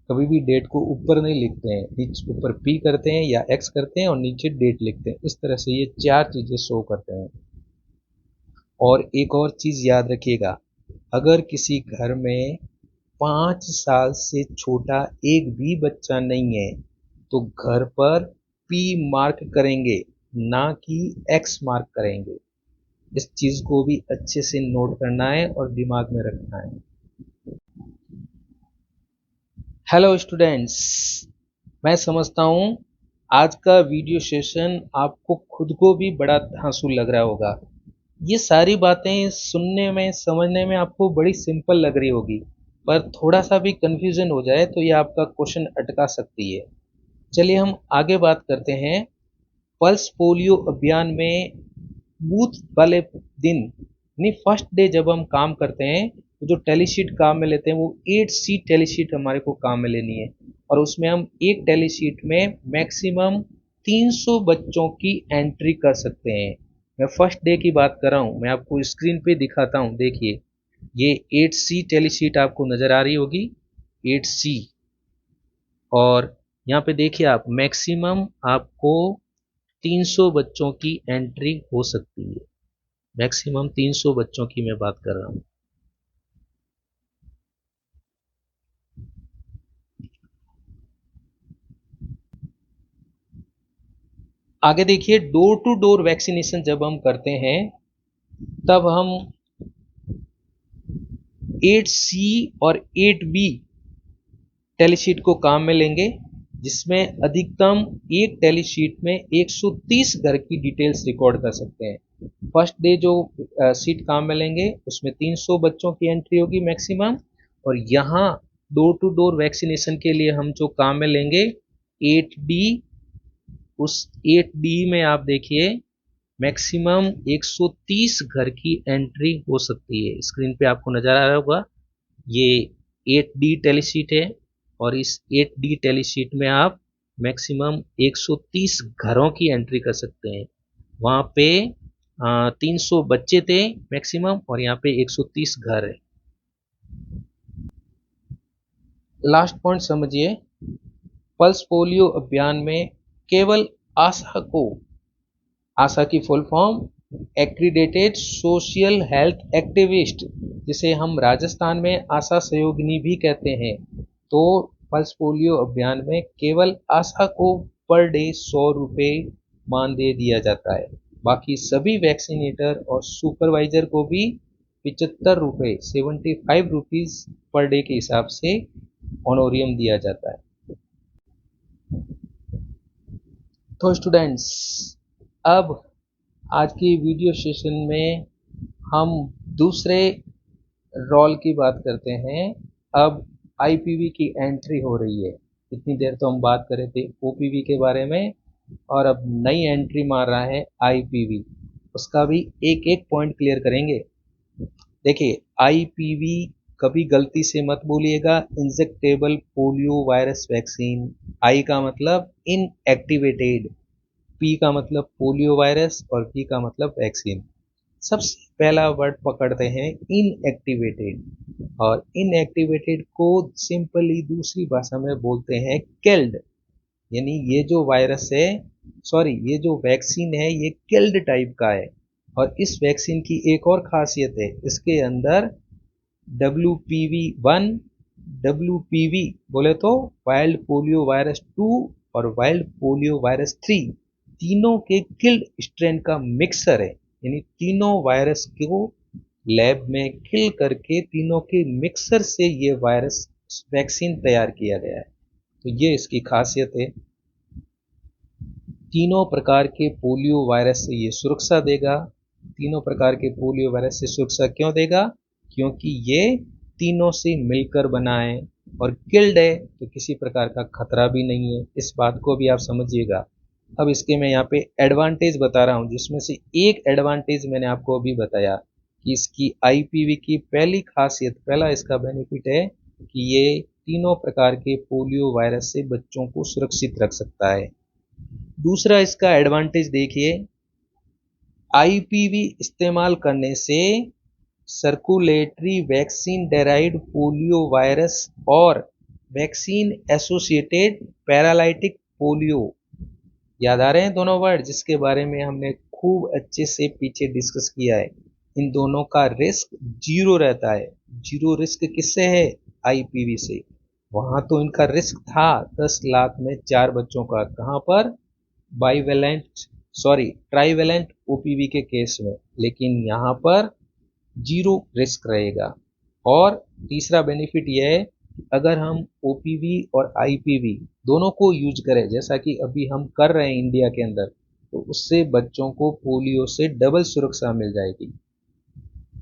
A: कभी भी डेट को ऊपर नहीं लिखते हैं, नीचे ऊपर P करते हैं या X करते हैं और नीचे डेट लिखते हैं। इस तरह से ये 4 चीजें शो करते हैं। और एक और चीज याद रखिएगा, अगर किसी घर में 5 साल से छोटा एक भी बच्चा नहीं है तो घर पर P मार्क करेंगे, ना कि X मार्क करेंगे। इस चीज को भी अच्छे से नोट करना है और दिमाग में रखना है। हेलो स्टूडेंट्स, मैं समझता हूँ आज का वीडियो सेशन आपको खुद को भी बड़ा धांसू लग रहा होगा। ये सारी बातें सुनने में समझने में आपको बड़ी सिंपल लग रही होगी, पर थोड़ा सा भी कंफ्यूजन हो जाए तो ये आपका क्वेश्चन अटका सकती है। चलिए हम आगे बात करते हैं। पल्स पोलियो अभियान में बूथ वाले दिन यानी फर्स्ट डे जब हम काम करते हैं तो जो टेलीशीट काम में लेते हैं वो 8C टेलीशीट हमारे को काम में लेनी है और उसमें हम एक टेलीशीट में मैक्सिमम 300 बच्चों की एंट्री कर सकते हैं। मैं फर्स्ट डे की बात कर रहा हूँ, मैं आपको स्क्रीन पे दिखाता हूँ। देखिए, ये 8C टेलीशीट आपको नजर आ रही होगी, 8C। और यहाँ पे देखिए आप, मैक्सिमम आपको 300 बच्चों की एंट्री हो सकती है। मैक्सिमम 300 बच्चों की मैं बात कर रहा हूँ। आगे देखिए, डोर टू डोर वैक्सीनेशन जब हम करते हैं तब हम 8C और 8B टेलीशीट को काम में लेंगे, जिसमें अधिकतम एक टेलीशीट में 130 घर की डिटेल्स रिकॉर्ड कर सकते हैं। फर्स्ट डे जो सीट काम में लेंगे उसमें 300 बच्चों की एंट्री होगी मैक्सिमम, और यहाँ डोर टू डोर वैक्सीनेशन के लिए हम जो काम में लेंगे 8D, उस 8D में आप देखिए मैक्सिमम 130 घर की एंट्री हो सकती है। स्क्रीन पे आपको नजर आ रहा होगा, ये 8D टेलीशीट है और इस 8D टेलीशीट में आप मैक्सिमम 130 घरों की एंट्री कर सकते हैं। वहाँ पे 300 बच्चे थे मैक्सिमम और यहाँ पे 130 घर है। लास्ट पॉइंट समझिए, पल्स पोलियो अभियान में केवल आशा को, आशा की full form accredited social health activist, जिसे हम राजस्थान में आशा सहयोगिनी भी कहते हैं, तो पल्स पोलियो अभियान में केवल आशा को पर डे 100 रुपये मानदेय दिया जाता है। बाकी सभी वैक्सीनेटर और सुपरवाइजर को भी 75 रुपये 75 रुपीज पर डे के हिसाब से ऑनोरियम दिया जाता है। तो स्टूडेंट्स, अब आज की वीडियो सेशन में हम दूसरे रोल की बात करते हैं। अब आईपीवी की एंट्री हो रही है। इतनी देर तो हम बात कर रहे थे ओपीवी के बारे में, और अब नई एंट्री मार रहा है आईपीवी। उसका भी एक एक पॉइंट क्लियर करेंगे। देखिए, आईपीवी कभी गलती से मत बोलिएगा। Injectable polio virus vaccine. I का मतलब इनएक्टिवेटेड, पी का मतलब पोलियो वायरस और वी का मतलब वैक्सीन। सबसे पहला वर्ड पकड़ते हैं इनएक्टिवेटेड, और इनएक्टिवेटेड को सिंपली दूसरी भाषा में बोलते हैं किल्ड। यानी ये जो वायरस है, ये जो वैक्सीन है, ये किल्ड टाइप का है। और इस वैक्सीन की एक और खासियत है, इसके अंदर WPV1, WPV बोले तो वाइल्ड पोलियो वायरस 2 और वाइल्ड पोलियो वायरस 3, तीनों के किल्ड स्ट्रेन का मिक्सर है। यानी तीनों वायरस को लैब में किल करके तीनों के मिक्सर से ये वायरस वैक्सीन तैयार किया गया है। तो ये इसकी खासियत है। तीनों प्रकार के पोलियो वायरस से ये सुरक्षा देगा। तीनों प्रकार के पोलियो वायरस से सुरक्षा क्यों देगा? क्योंकि ये तीनों से मिलकर बना है और किल्ड है, तो किसी प्रकार का खतरा भी नहीं है। इस बात को भी आप समझिएगा। अब इसके मैं यहाँ पे एडवांटेज बता रहा हूँ, जिसमें से एक एडवांटेज मैंने आपको अभी बताया कि इसकी आईपीवी की पहली खासियत, पहला इसका बेनिफिट है कि ये तीनों प्रकार के पोलियो वायरस से बच्चों को सुरक्षित रख सकता है। दूसरा इसका एडवांटेज देखिए, आईपीवी इस्तेमाल करने से circulatory vaccine derived polio virus और वैक्सीन एसोसिएटेड पैरालाइटिक पोलियो, याद आ रहे हैं दोनों वर्ड जिसके बारे में हमने खूब अच्छे से पीछे डिस्कस किया है। इन दोनों का रिस्क जीरो रहता है। जीरो रिस्क किससे है? आईपीवी से। वहां तो इनका रिस्क था 10 लाख में 4 बच्चों का। कहां पर? ट्राईवेलेंट ओपीवी के केस में। लेकिन यहां पर जीरो रिस्क रहेगा। और तीसरा बेनिफिट यह है, अगर हम ओपीवी और आईपीवी दोनों को यूज करें, जैसा कि अभी हम कर रहे हैं इंडिया के अंदर, तो उससे बच्चों को पोलियो से डबल सुरक्षा मिल जाएगी।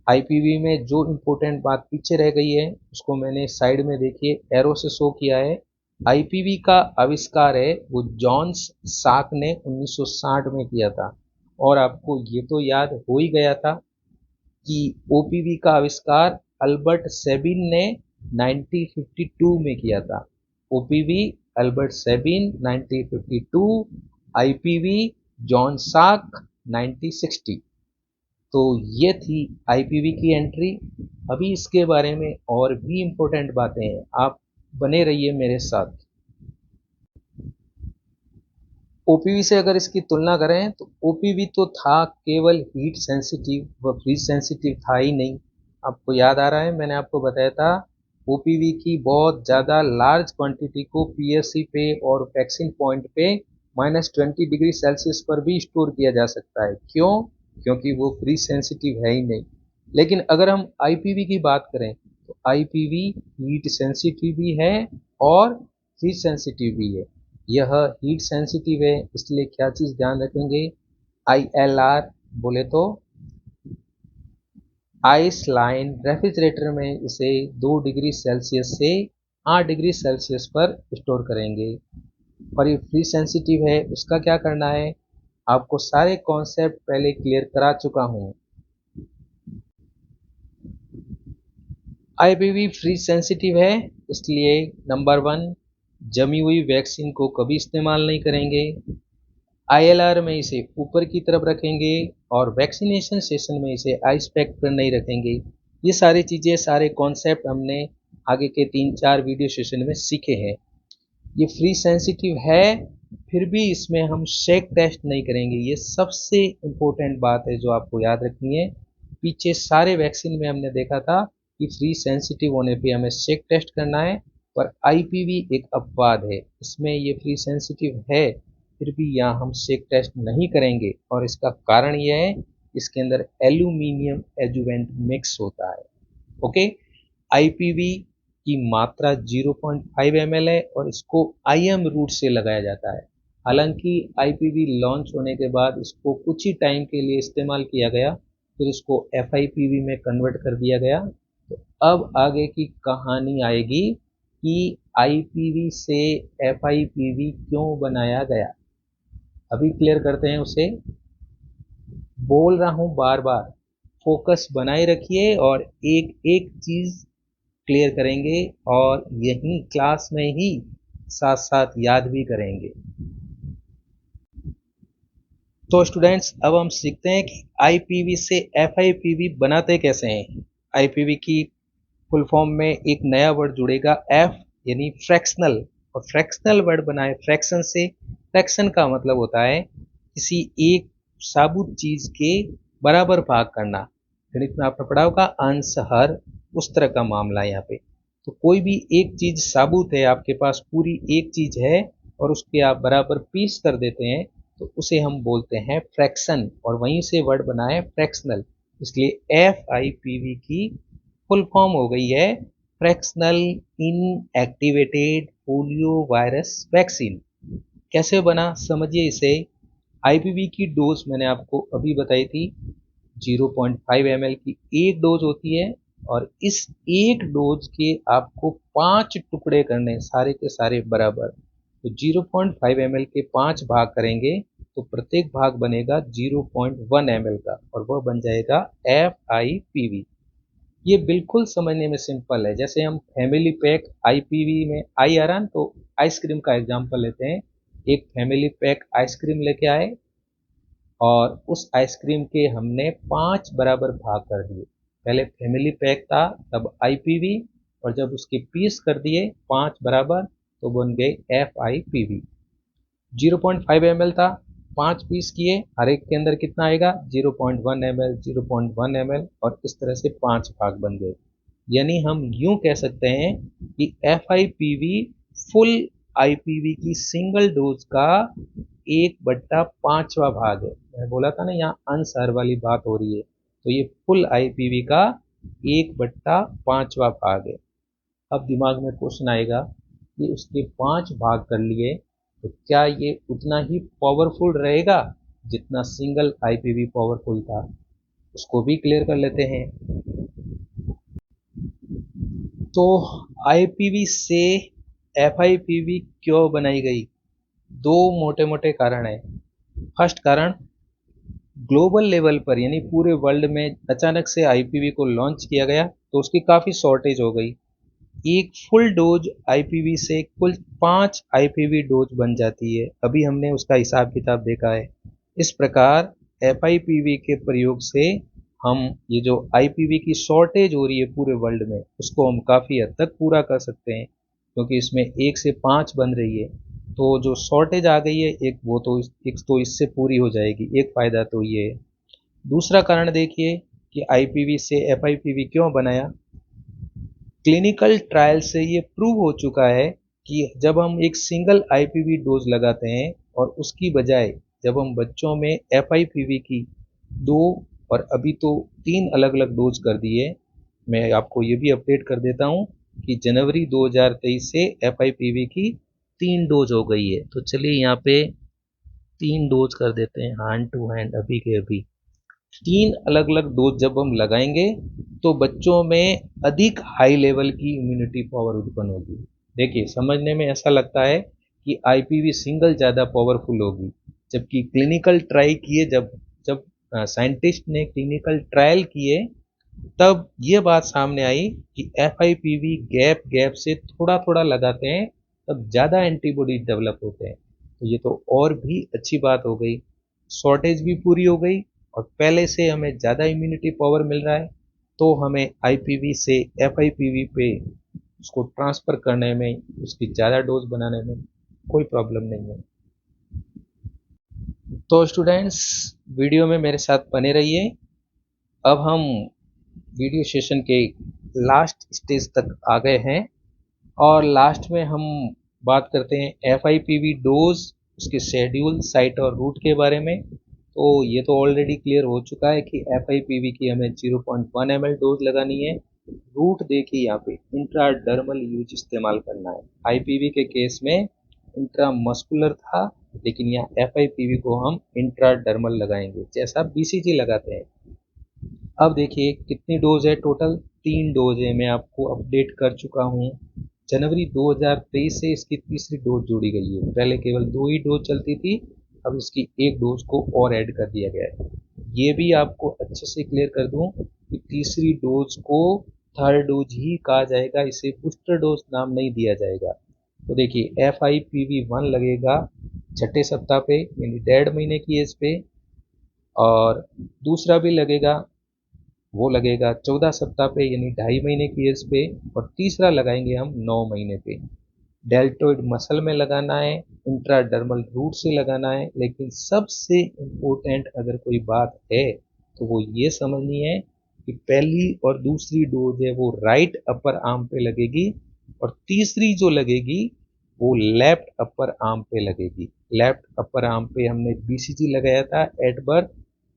A: आईपीवी में जो इंपॉर्टेंट बात पीछे रह गई है उसको मैंने साइड में देखिए एरो से शो किया है। आईपीवी का आविष्कार है वो जॉन्स साक ने 1960 में किया था। और आपको ये तो याद हो ही गया था कि ओपीवी का आविष्कार अल्बर्ट सेबिन ने 1952 में किया था। OPV Albert Sabin 1952, IPv John साक 1960। तो ये थी आईपीवी की एंट्री। अभी इसके बारे में और भी इंपॉर्टेंट बातें हैं, आप बने रहिए मेरे साथ। ओपीवी से अगर इसकी तुलना करें तो ओपीवी तो था केवल हीट सेंसिटिव, व फ्रीज सेंसिटिव था ही नहीं। आपको याद आ रहा है, मैंने आपको बताया था ओपीवी की बहुत ज़्यादा लार्ज क्वांटिटी को पीएससी पे और वैक्सीन पॉइंट पे -20 डिग्री सेल्सियस पर भी स्टोर किया जा सकता है। क्यों? क्योंकि वो फ्रीज सेंसिटिव है ही नहीं। लेकिन अगर हम आईपीवी की बात करें तो आईपीवी हीट सेंसिटिव भी है और फ्रीज सेंसिटिव भी है। यह हीट सेंसिटिव है, इसलिए क्या चीज़ ध्यान रखेंगे? ILR बोले तो आइस लाइन रेफ्रिजरेटर में इसे 2 डिग्री सेल्सियस से 8 डिग्री सेल्सियस पर स्टोर करेंगे। और ये फ्रीज सेंसिटिव है, उसका क्या करना है? आपको सारे कॉन्सेप्ट पहले क्लियर करा चुका हूँ। आईपीवी फ्रीज सेंसिटिव है, इसलिए नंबर 1, जमी हुई वैक्सीन को कभी इस्तेमाल नहीं करेंगे। ILR में इसे ऊपर की तरफ रखेंगे और वैक्सीनेशन सेशन में इसे आइस पैक पर नहीं रखेंगे। ये सारी चीज़ें, सारे कॉन्सेप्ट हमने आगे के 3-4 वीडियो सेशन में सीखे हैं। ये फ्रीज सेंसिटिव है, फिर भी इसमें हम शेक टेस्ट नहीं करेंगे। ये सबसे इम्पोर्टेंट बात है जो आपको याद रखनी है। पीछे सारे वैक्सीन में हमने देखा था कि फ्रीज सेंसिटिव होने पे हमें शेक टेस्ट करना है, पर आईपीवी एक अपवाद है, इसमें ये फ्री सेंसिटिव है, फिर भी यहाँ हम सेक टेस्ट नहीं करेंगे और इसका कारण यह है इसके अंदर एल्यूमिनियम एजुवेंट मिक्स होता है। ओके, आईपीवी की मात्रा 0.5 ml है और इसको आईएम रूट से लगाया जाता है। हालांकि आईपीवी लॉन्च होने के बाद इसको कुछ ही टाइम के लिए इस्तेमाल किया गया, फिर इसको एफआईपीवी में कन्वर्ट कर दिया गया। तो अब आगे की कहानी आएगी कि आईपीवी से एफआईपीवी क्यों बनाया गया। अभी क्लियर करते हैं उसे। बोल रहा हूं बार बार, फोकस बनाए रखिए और एक एक चीज क्लियर करेंगे और यही क्लास में ही साथ साथ याद भी करेंगे। तो स्टूडेंट्स, अब हम सीखते हैं कि आईपीवी से एफआईपीवी बनाते कैसे हैं। आईपीवी की फुल फॉर्म में एक नया वर्ड जुड़ेगा, एफ यानी फ्रैक्शनल, और फ्रैक्शनल वर्ड बनाए फ्रैक्शन से। फ्रैक्शन का मतलब होता है किसी एक साबुत चीज के बराबर भाग करना। गणित में आपने पढ़ा होगा अंश हर, उस तरह का मामला है यहाँ पे। तो कोई भी एक चीज साबुत है, आपके पास पूरी एक चीज है और उसके आप बराबर पीस कर देते हैं, तो उसे हम बोलते हैं फ्रैक्शन, और वहीं से वर्ड बना है फ्रैक्शनल। इसलिए एफ आई पी वी की फुल फॉर्म हो गई है fractional inactivated polio virus vaccine. कैसे बना समझिए इसे। आईपीवी की डोज मैंने आपको अभी बताई थी, 0.5 ml की एक डोज होती है और इस एक डोज के आपको 5 टुकड़े करने, सारे के सारे बराबर। तो 0.5 ml के 5 भाग करेंगे तो प्रत्येक भाग बनेगा 0.1 ml का और वह बन जाएगा FIPV। ये बिल्कुल समझने में सिंपल है। जैसे हम फैमिली पैक आईपीवी में आई आ रहा, तो आइसक्रीम का एग्जांपल लेते हैं। एक फैमिली पैक आइसक्रीम लेके आए और उस आइसक्रीम के हमने 5 बराबर भाग कर दिए। पहले फैमिली पैक था, तब आईपीवी, और जब उसके पीस कर दिए 5 बराबर तो बन गए FIPV। 0.5 ml था, 5 पीस किए, हर एक के अंदर कितना आएगा 0.1 ml, 0.1 ml, और इस तरह से 5 भाग बन गए। यानी हम यूं कह सकते हैं कि FIPV फुल आईपीवी की सिंगल डोज का 1/5वां भाग है। मैं बोला था ना यहाँ अंश हर वाली बात हो रही है, तो ये फुल आईपीवी का 1/5वां भाग है। अब दिमाग में क्वेश्चन आएगा कि उसके 5 भाग कर लिए तो क्या ये उतना ही पावरफुल रहेगा जितना सिंगल आईपीवी पावरफुल था। उसको भी क्लियर कर लेते हैं। तो आईपीवी से एफआईपीवी क्यों बनाई गई? दो मोटे मोटे कारण है। फर्स्ट कारण, ग्लोबल लेवल पर यानी पूरे वर्ल्ड में अचानक से आईपीवी को लॉन्च किया गया तो उसकी काफ़ी शॉर्टेज हो गई। एक फुल डोज आईपीवी से कुल 5 आईपीवी डोज बन जाती है। अभी हमने उसका हिसाब किताब देखा है। इस प्रकार एफआईपीवी के प्रयोग से हम ये जो आईपीवी की शॉर्टेज हो रही है पूरे वर्ल्ड में, उसको हम काफ़ी हद तक पूरा कर सकते हैं, क्योंकि इसमें 1 से 5 बन रही है। तो जो शॉर्टेज आ गई है एक, वो तो एक तो इससे पूरी हो जाएगी। एक फ़ायदा तो ये है। दूसरा कारण देखिए कि आईपीवी से एफआईपीवी क्यों बनाया। क्लिनिकल ट्रायल से ये प्रूव हो चुका है कि जब हम एक सिंगल आईपीवी डोज लगाते हैं और उसकी बजाय जब हम बच्चों में एफआईपीवी की 2 और अभी तो 3 अलग अलग डोज कर दिए। मैं आपको ये भी अपडेट कर देता हूँ कि जनवरी 2023 से एफआईपीवी की 3 डोज हो गई है। तो चलिए यहाँ पे 3 डोज कर देते हैं हैंड टू हैंड, अभी के अभी 3 अलग अलग डोज जब हम लगाएंगे तो बच्चों में अधिक हाई लेवल की इम्यूनिटी पावर उत्पन्न होगी। देखिए, समझने में ऐसा लगता है कि आईपीवी सिंगल ज़्यादा पावरफुल होगी, जबकि क्लिनिकल ट्राई किए, जब जब साइंटिस्ट ने क्लिनिकल ट्रायल किए तब ये बात सामने आई कि एफआईपीवी गैप गैप से थोड़ा थोड़ा लगाते हैं तब ज़्यादा एंटीबॉडी डेवलप होते हैं। तो ये तो और भी अच्छी बात हो गई, शॉर्टेज भी पूरी हो गई और पहले से हमें ज़्यादा इम्यूनिटी पावर मिल रहा है, तो हमें आईपीवी से एफआईपीवी पे उसको ट्रांसफ़र करने में, उसकी ज़्यादा डोज बनाने में कोई प्रॉब्लम नहीं है। तो स्टूडेंट्स, वीडियो में मेरे साथ बने रहिए। अब हम वीडियो सेशन के लास्ट स्टेज तक आ गए हैं और लास्ट में हम बात करते हैं FIPV डोज, उसके शेड्यूल, साइट और रूट के बारे में। तो ये तो ऑलरेडी क्लियर हो चुका है कि FIPV की हमें 0.1 ml डोज लगानी है। रूट देखिए यहाँ पे इंट्राडर्मल यूज इस्तेमाल करना है। IPV के केस में इंट्रामस्कुलर था, लेकिन यहाँ FIPV को हम इंट्राडर्मल लगाएंगे, जैसा BCG लगाते हैं। अब देखिए कितनी डोज है टोटल, 3 डोज है। मैं आपको अपडेट कर चुका हूँ। जनवरी 2023 से इसकी तीसरी डोज जोड़ी गई है। पहले केवल 2 ही डोज चलती थी, अब इसकी 1 डोज को और ऐड कर दिया गया है। ये भी आपको अच्छे से क्लियर कर दूं कि तीसरी डोज को थर्ड डोज ही कहा जाएगा, इसे बूस्टर डोज नाम नहीं दिया जाएगा। तो देखिए FIPV1 लगेगा छठे सप्ताह पे, यानी 1.5 महीने की एज पे, और दूसरा भी लगेगा, वो लगेगा 14 सप्ताह पे यानी 2.5 महीने की एज पे, और तीसरा लगाएंगे हम 9 महीने पे। डेल्टोइड मसल में लगाना है, इंट्राडर्मल रूट से लगाना है, लेकिन सबसे इम्पोर्टेंट अगर कोई बात है तो वो ये समझनी है कि पहली और दूसरी डोज है वो राइट अपर आर्म पे लगेगी, और तीसरी जो लगेगी वो लेफ्ट अपर आर्म पे लगेगी। लेफ्ट अपर आर्म पे हमने BCG लगाया था एट बर्थ,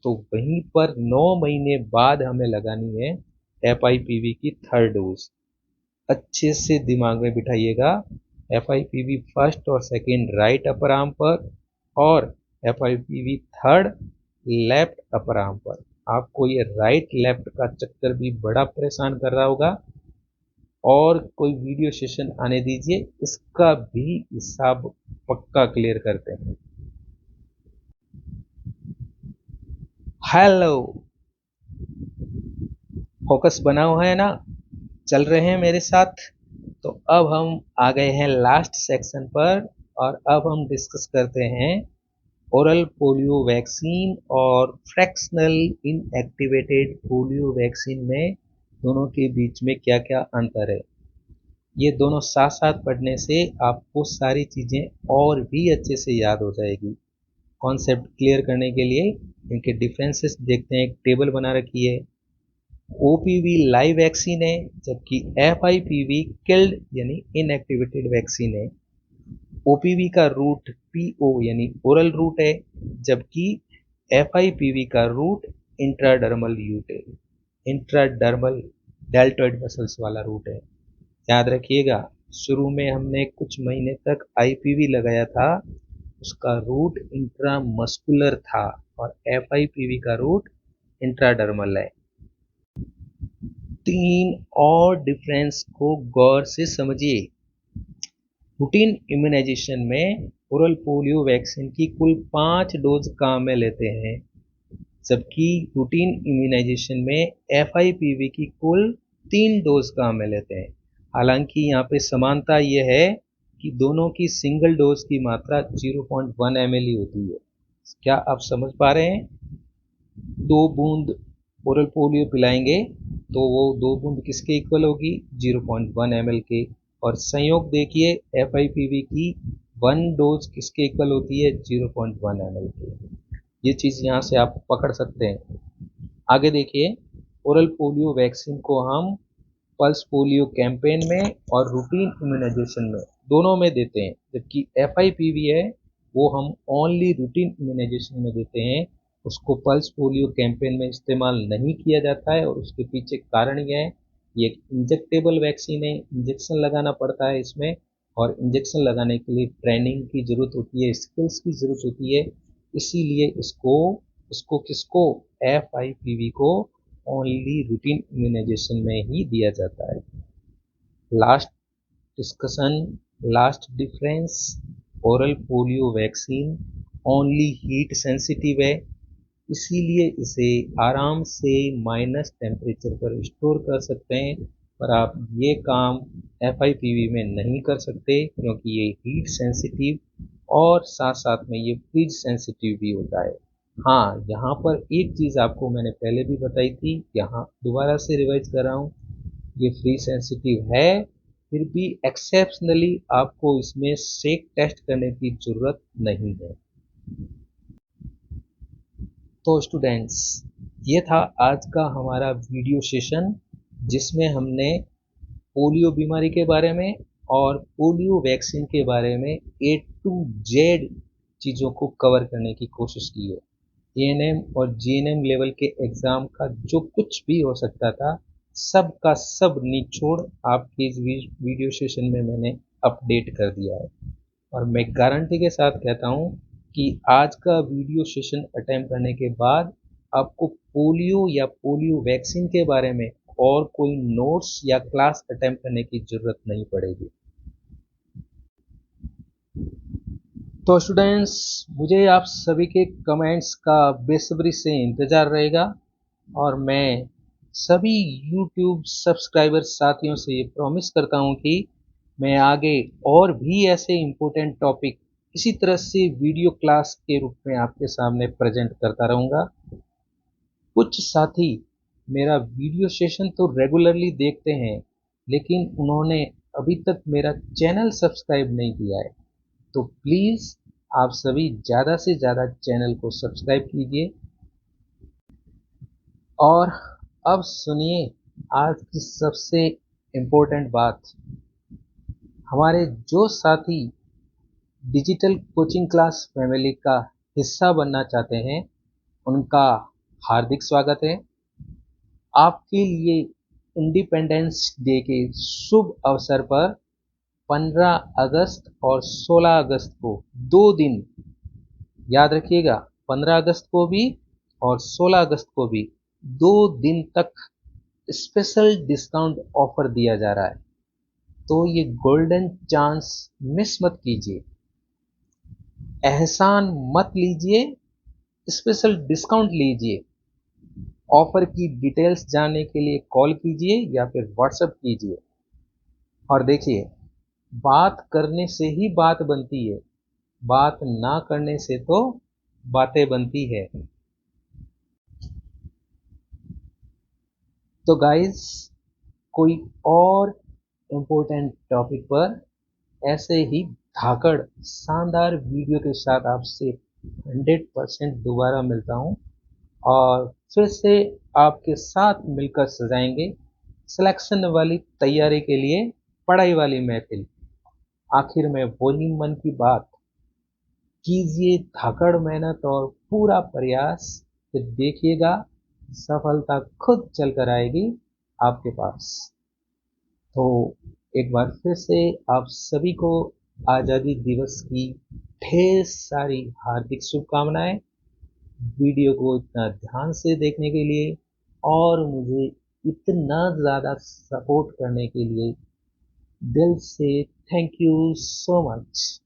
A: तो वहीं पर 9 महीने बाद हमें लगानी है FIPV की थर्ड डोज। अच्छे से दिमाग में बिठाइएगा, FIPV फर्स्ट और सेकेंड राइट अपर आर्म पर, और FIPV third left upper arm पर। आपको ये राइट लेफ्ट का चक्कर भी बड़ा परेशान कर रहा होगा, और कोई वीडियो सेशन आने दीजिए, इसका भी हिसाब पक्का क्लियर करते हैं। हेलो, फोकस बना हुआ है ना, चल रहे हैं मेरे साथ। तो अब हम आ गए हैं लास्ट सेक्शन पर, और अब हम डिस्कस करते हैं ओरल पोलियो वैक्सीन और फ्रैक्शनल इनएक्टिवेटेड पोलियो वैक्सीन में दोनों के बीच में क्या क्या अंतर है। ये दोनों साथ साथ पढ़ने से आपको सारी चीज़ें और भी अच्छे से याद हो जाएगी। कॉन्सेप्ट क्लियर करने के लिए इनके डिफरेंसेस देखते हैं। एक टेबल बना रखी है। OPV लाइव वैक्सीन है, जबकि FIPV किल्ड यानी इनएक्टिवेटेड वैक्सीन है। OPV का रूट PO यानी ओरल रूट है, जबकि FIPV का रूट इंट्राडर्मल रूट है। इंट्राडर्मल डेल्टोइड मसल्स वाला रूट है। याद रखिएगा, शुरू में हमने कुछ महीने तक IPV लगाया था, उसका रूट इंट्रामस्कुलर था, और FIPV का रूट इंट्राडर्मल है। 3 और डिफरेंस को गौर से समझिए। रूटीन इम्यूनाइजेशन में ओरल पोलियो वैक्सीन की कुल 5 डोज काम में लेते हैं, जबकि रूटीन इम्यूनाइजेशन में FIPV की कुल 3 डोज काम में लेते हैं। हालांकि यहाँ पे समानता ये है कि दोनों की सिंगल डोज की मात्रा 0.1 ml ही होती है। क्या आप समझ पा रहे हैं? 2 बूंद ओरल पोलियो पिलाएंगे तो वो 2 बूंद किसके इक्वल होगी? 0.1 ml के। और संयोग देखिए FIPV की 1 डोज किसके इक्वल होती है? 0.1 ml के। ये चीज़ यहाँ से आप पकड़ सकते हैं। आगे देखिए, ओरल पोलियो वैक्सीन को हम पल्स पोलियो कैंपेन में और रूटीन इम्यूनाइजेशन में दोनों में देते हैं, जबकि FIPV है वो हम ओनली रूटीन इम्यूनाइजेशन में देते हैं। उसको पल्स पोलियो कैंपेन में इस्तेमाल नहीं किया जाता है, और उसके पीछे कारण यह है, ये एक इंजेक्टेबल वैक्सीन है, इंजेक्शन लगाना पड़ता है इसमें, और इंजेक्शन लगाने के लिए ट्रेनिंग की ज़रूरत होती है, स्किल्स की ज़रूरत होती है। इसीलिए इसको इसको किसको? FIPV को ओनली रूटीन इम्यूनाइजेशन में ही दिया जाता है। Last discussion, last difference, oral polio vaccine only heat sensitive है, इसीलिए इसे आराम से माइनस टेम्परेचर पर स्टोर कर सकते हैं, पर आप ये काम FIPV में नहीं कर सकते, क्योंकि ये हीट सेंसिटिव और साथ साथ में ये फ्रीज सेंसिटिव भी होता है। हाँ, यहाँ पर एक चीज़ आपको मैंने पहले भी बताई थी, यहाँ दोबारा से रिवाइज कर रहा हूँ। ये फ्री सेंसिटिव है, फिर भी एक्सेप्शनली आपको इसमें सेक टेस्ट करने की ज़रूरत नहीं है। तो स्टूडेंट्स, ये था आज का हमारा वीडियो सेशन, जिसमें हमने पोलियो बीमारी के बारे में और पोलियो वैक्सीन के बारे में ए टू जेड चीज़ों को कवर करने की कोशिश की है। एएनएम और जीएनएम लेवल के एग्ज़ाम का जो कुछ भी हो सकता था, सब का सब निचोड़ आपके इस वीडियो सेशन में मैंने अपडेट कर दिया है। और मैं गारंटी के साथ कहता हूँ कि आज का वीडियो सेशन अटेम्प्ट करने के बाद आपको पोलियो या पोलियो वैक्सीन के बारे में और कोई नोट्स या क्लास अटेम्प्ट करने की ज़रूरत नहीं पड़ेगी। तो स्टूडेंट्स, मुझे आप सभी के कमेंट्स का बेसब्री से इंतज़ार रहेगा और मैं सभी YouTube सब्सक्राइबर साथियों से ये प्रॉमिस करता हूँ कि मैं आगे और भी ऐसे इम्पोर्टेंट टॉपिक इसी तरह से वीडियो क्लास के रूप में आपके सामने प्रेजेंट करता रहूँगा। कुछ साथी मेरा वीडियो सेशन तो रेगुलरली देखते हैं, लेकिन उन्होंने अभी तक मेरा चैनल सब्सक्राइब नहीं किया है। तो प्लीज़ आप सभी ज़्यादा से ज़्यादा चैनल को सब्सक्राइब कीजिए। और अब सुनिए आज की सबसे इम्पोर्टेंट बात। हमारे जो साथी डिजिटल कोचिंग क्लास फैमिली का हिस्सा बनना चाहते हैं, उनका हार्दिक स्वागत है। आपके लिए इंडिपेंडेंस डे के शुभ अवसर पर 15 अगस्त और 16 अगस्त को 2 दिन याद रखिएगा, 15 अगस्त को भी और 16 अगस्त को भी 2 दिन तक स्पेशल डिस्काउंट ऑफर दिया जा रहा है। तो ये गोल्डन चांस मिस मत कीजिए, एहसान मत लीजिए, स्पेशल डिस्काउंट लीजिए। ऑफर की डिटेल्स जानने के लिए कॉल कीजिए या फिर व्हाट्सएप कीजिए। और देखिए, बात करने से ही बात बनती है, बात ना करने से तो बातें बनती है। तो गाइस, कोई और इम्पोर्टेंट टॉपिक पर ऐसे ही धाकड़ शानदार वीडियो के साथ आपसे 100% दोबारा मिलता हूँ और फिर से आपके साथ मिलकर सजाएंगे सिलेक्शन वाली तैयारी के लिए पढ़ाई वाली महफिल। आखिर में वही मन की बात, कीजिए धाकड़ मेहनत और पूरा प्रयास, फिर देखिएगा सफलता खुद चलकर आएगी आपके पास। तो एक बार फिर से आप सभी को आज़ादी दिवस की ढेर सारी हार्दिक शुभकामनाएं। वीडियो को इतना ध्यान से देखने के लिए और मुझे इतना ज़्यादा सपोर्ट करने के लिए दिल से थैंक यू सो मच।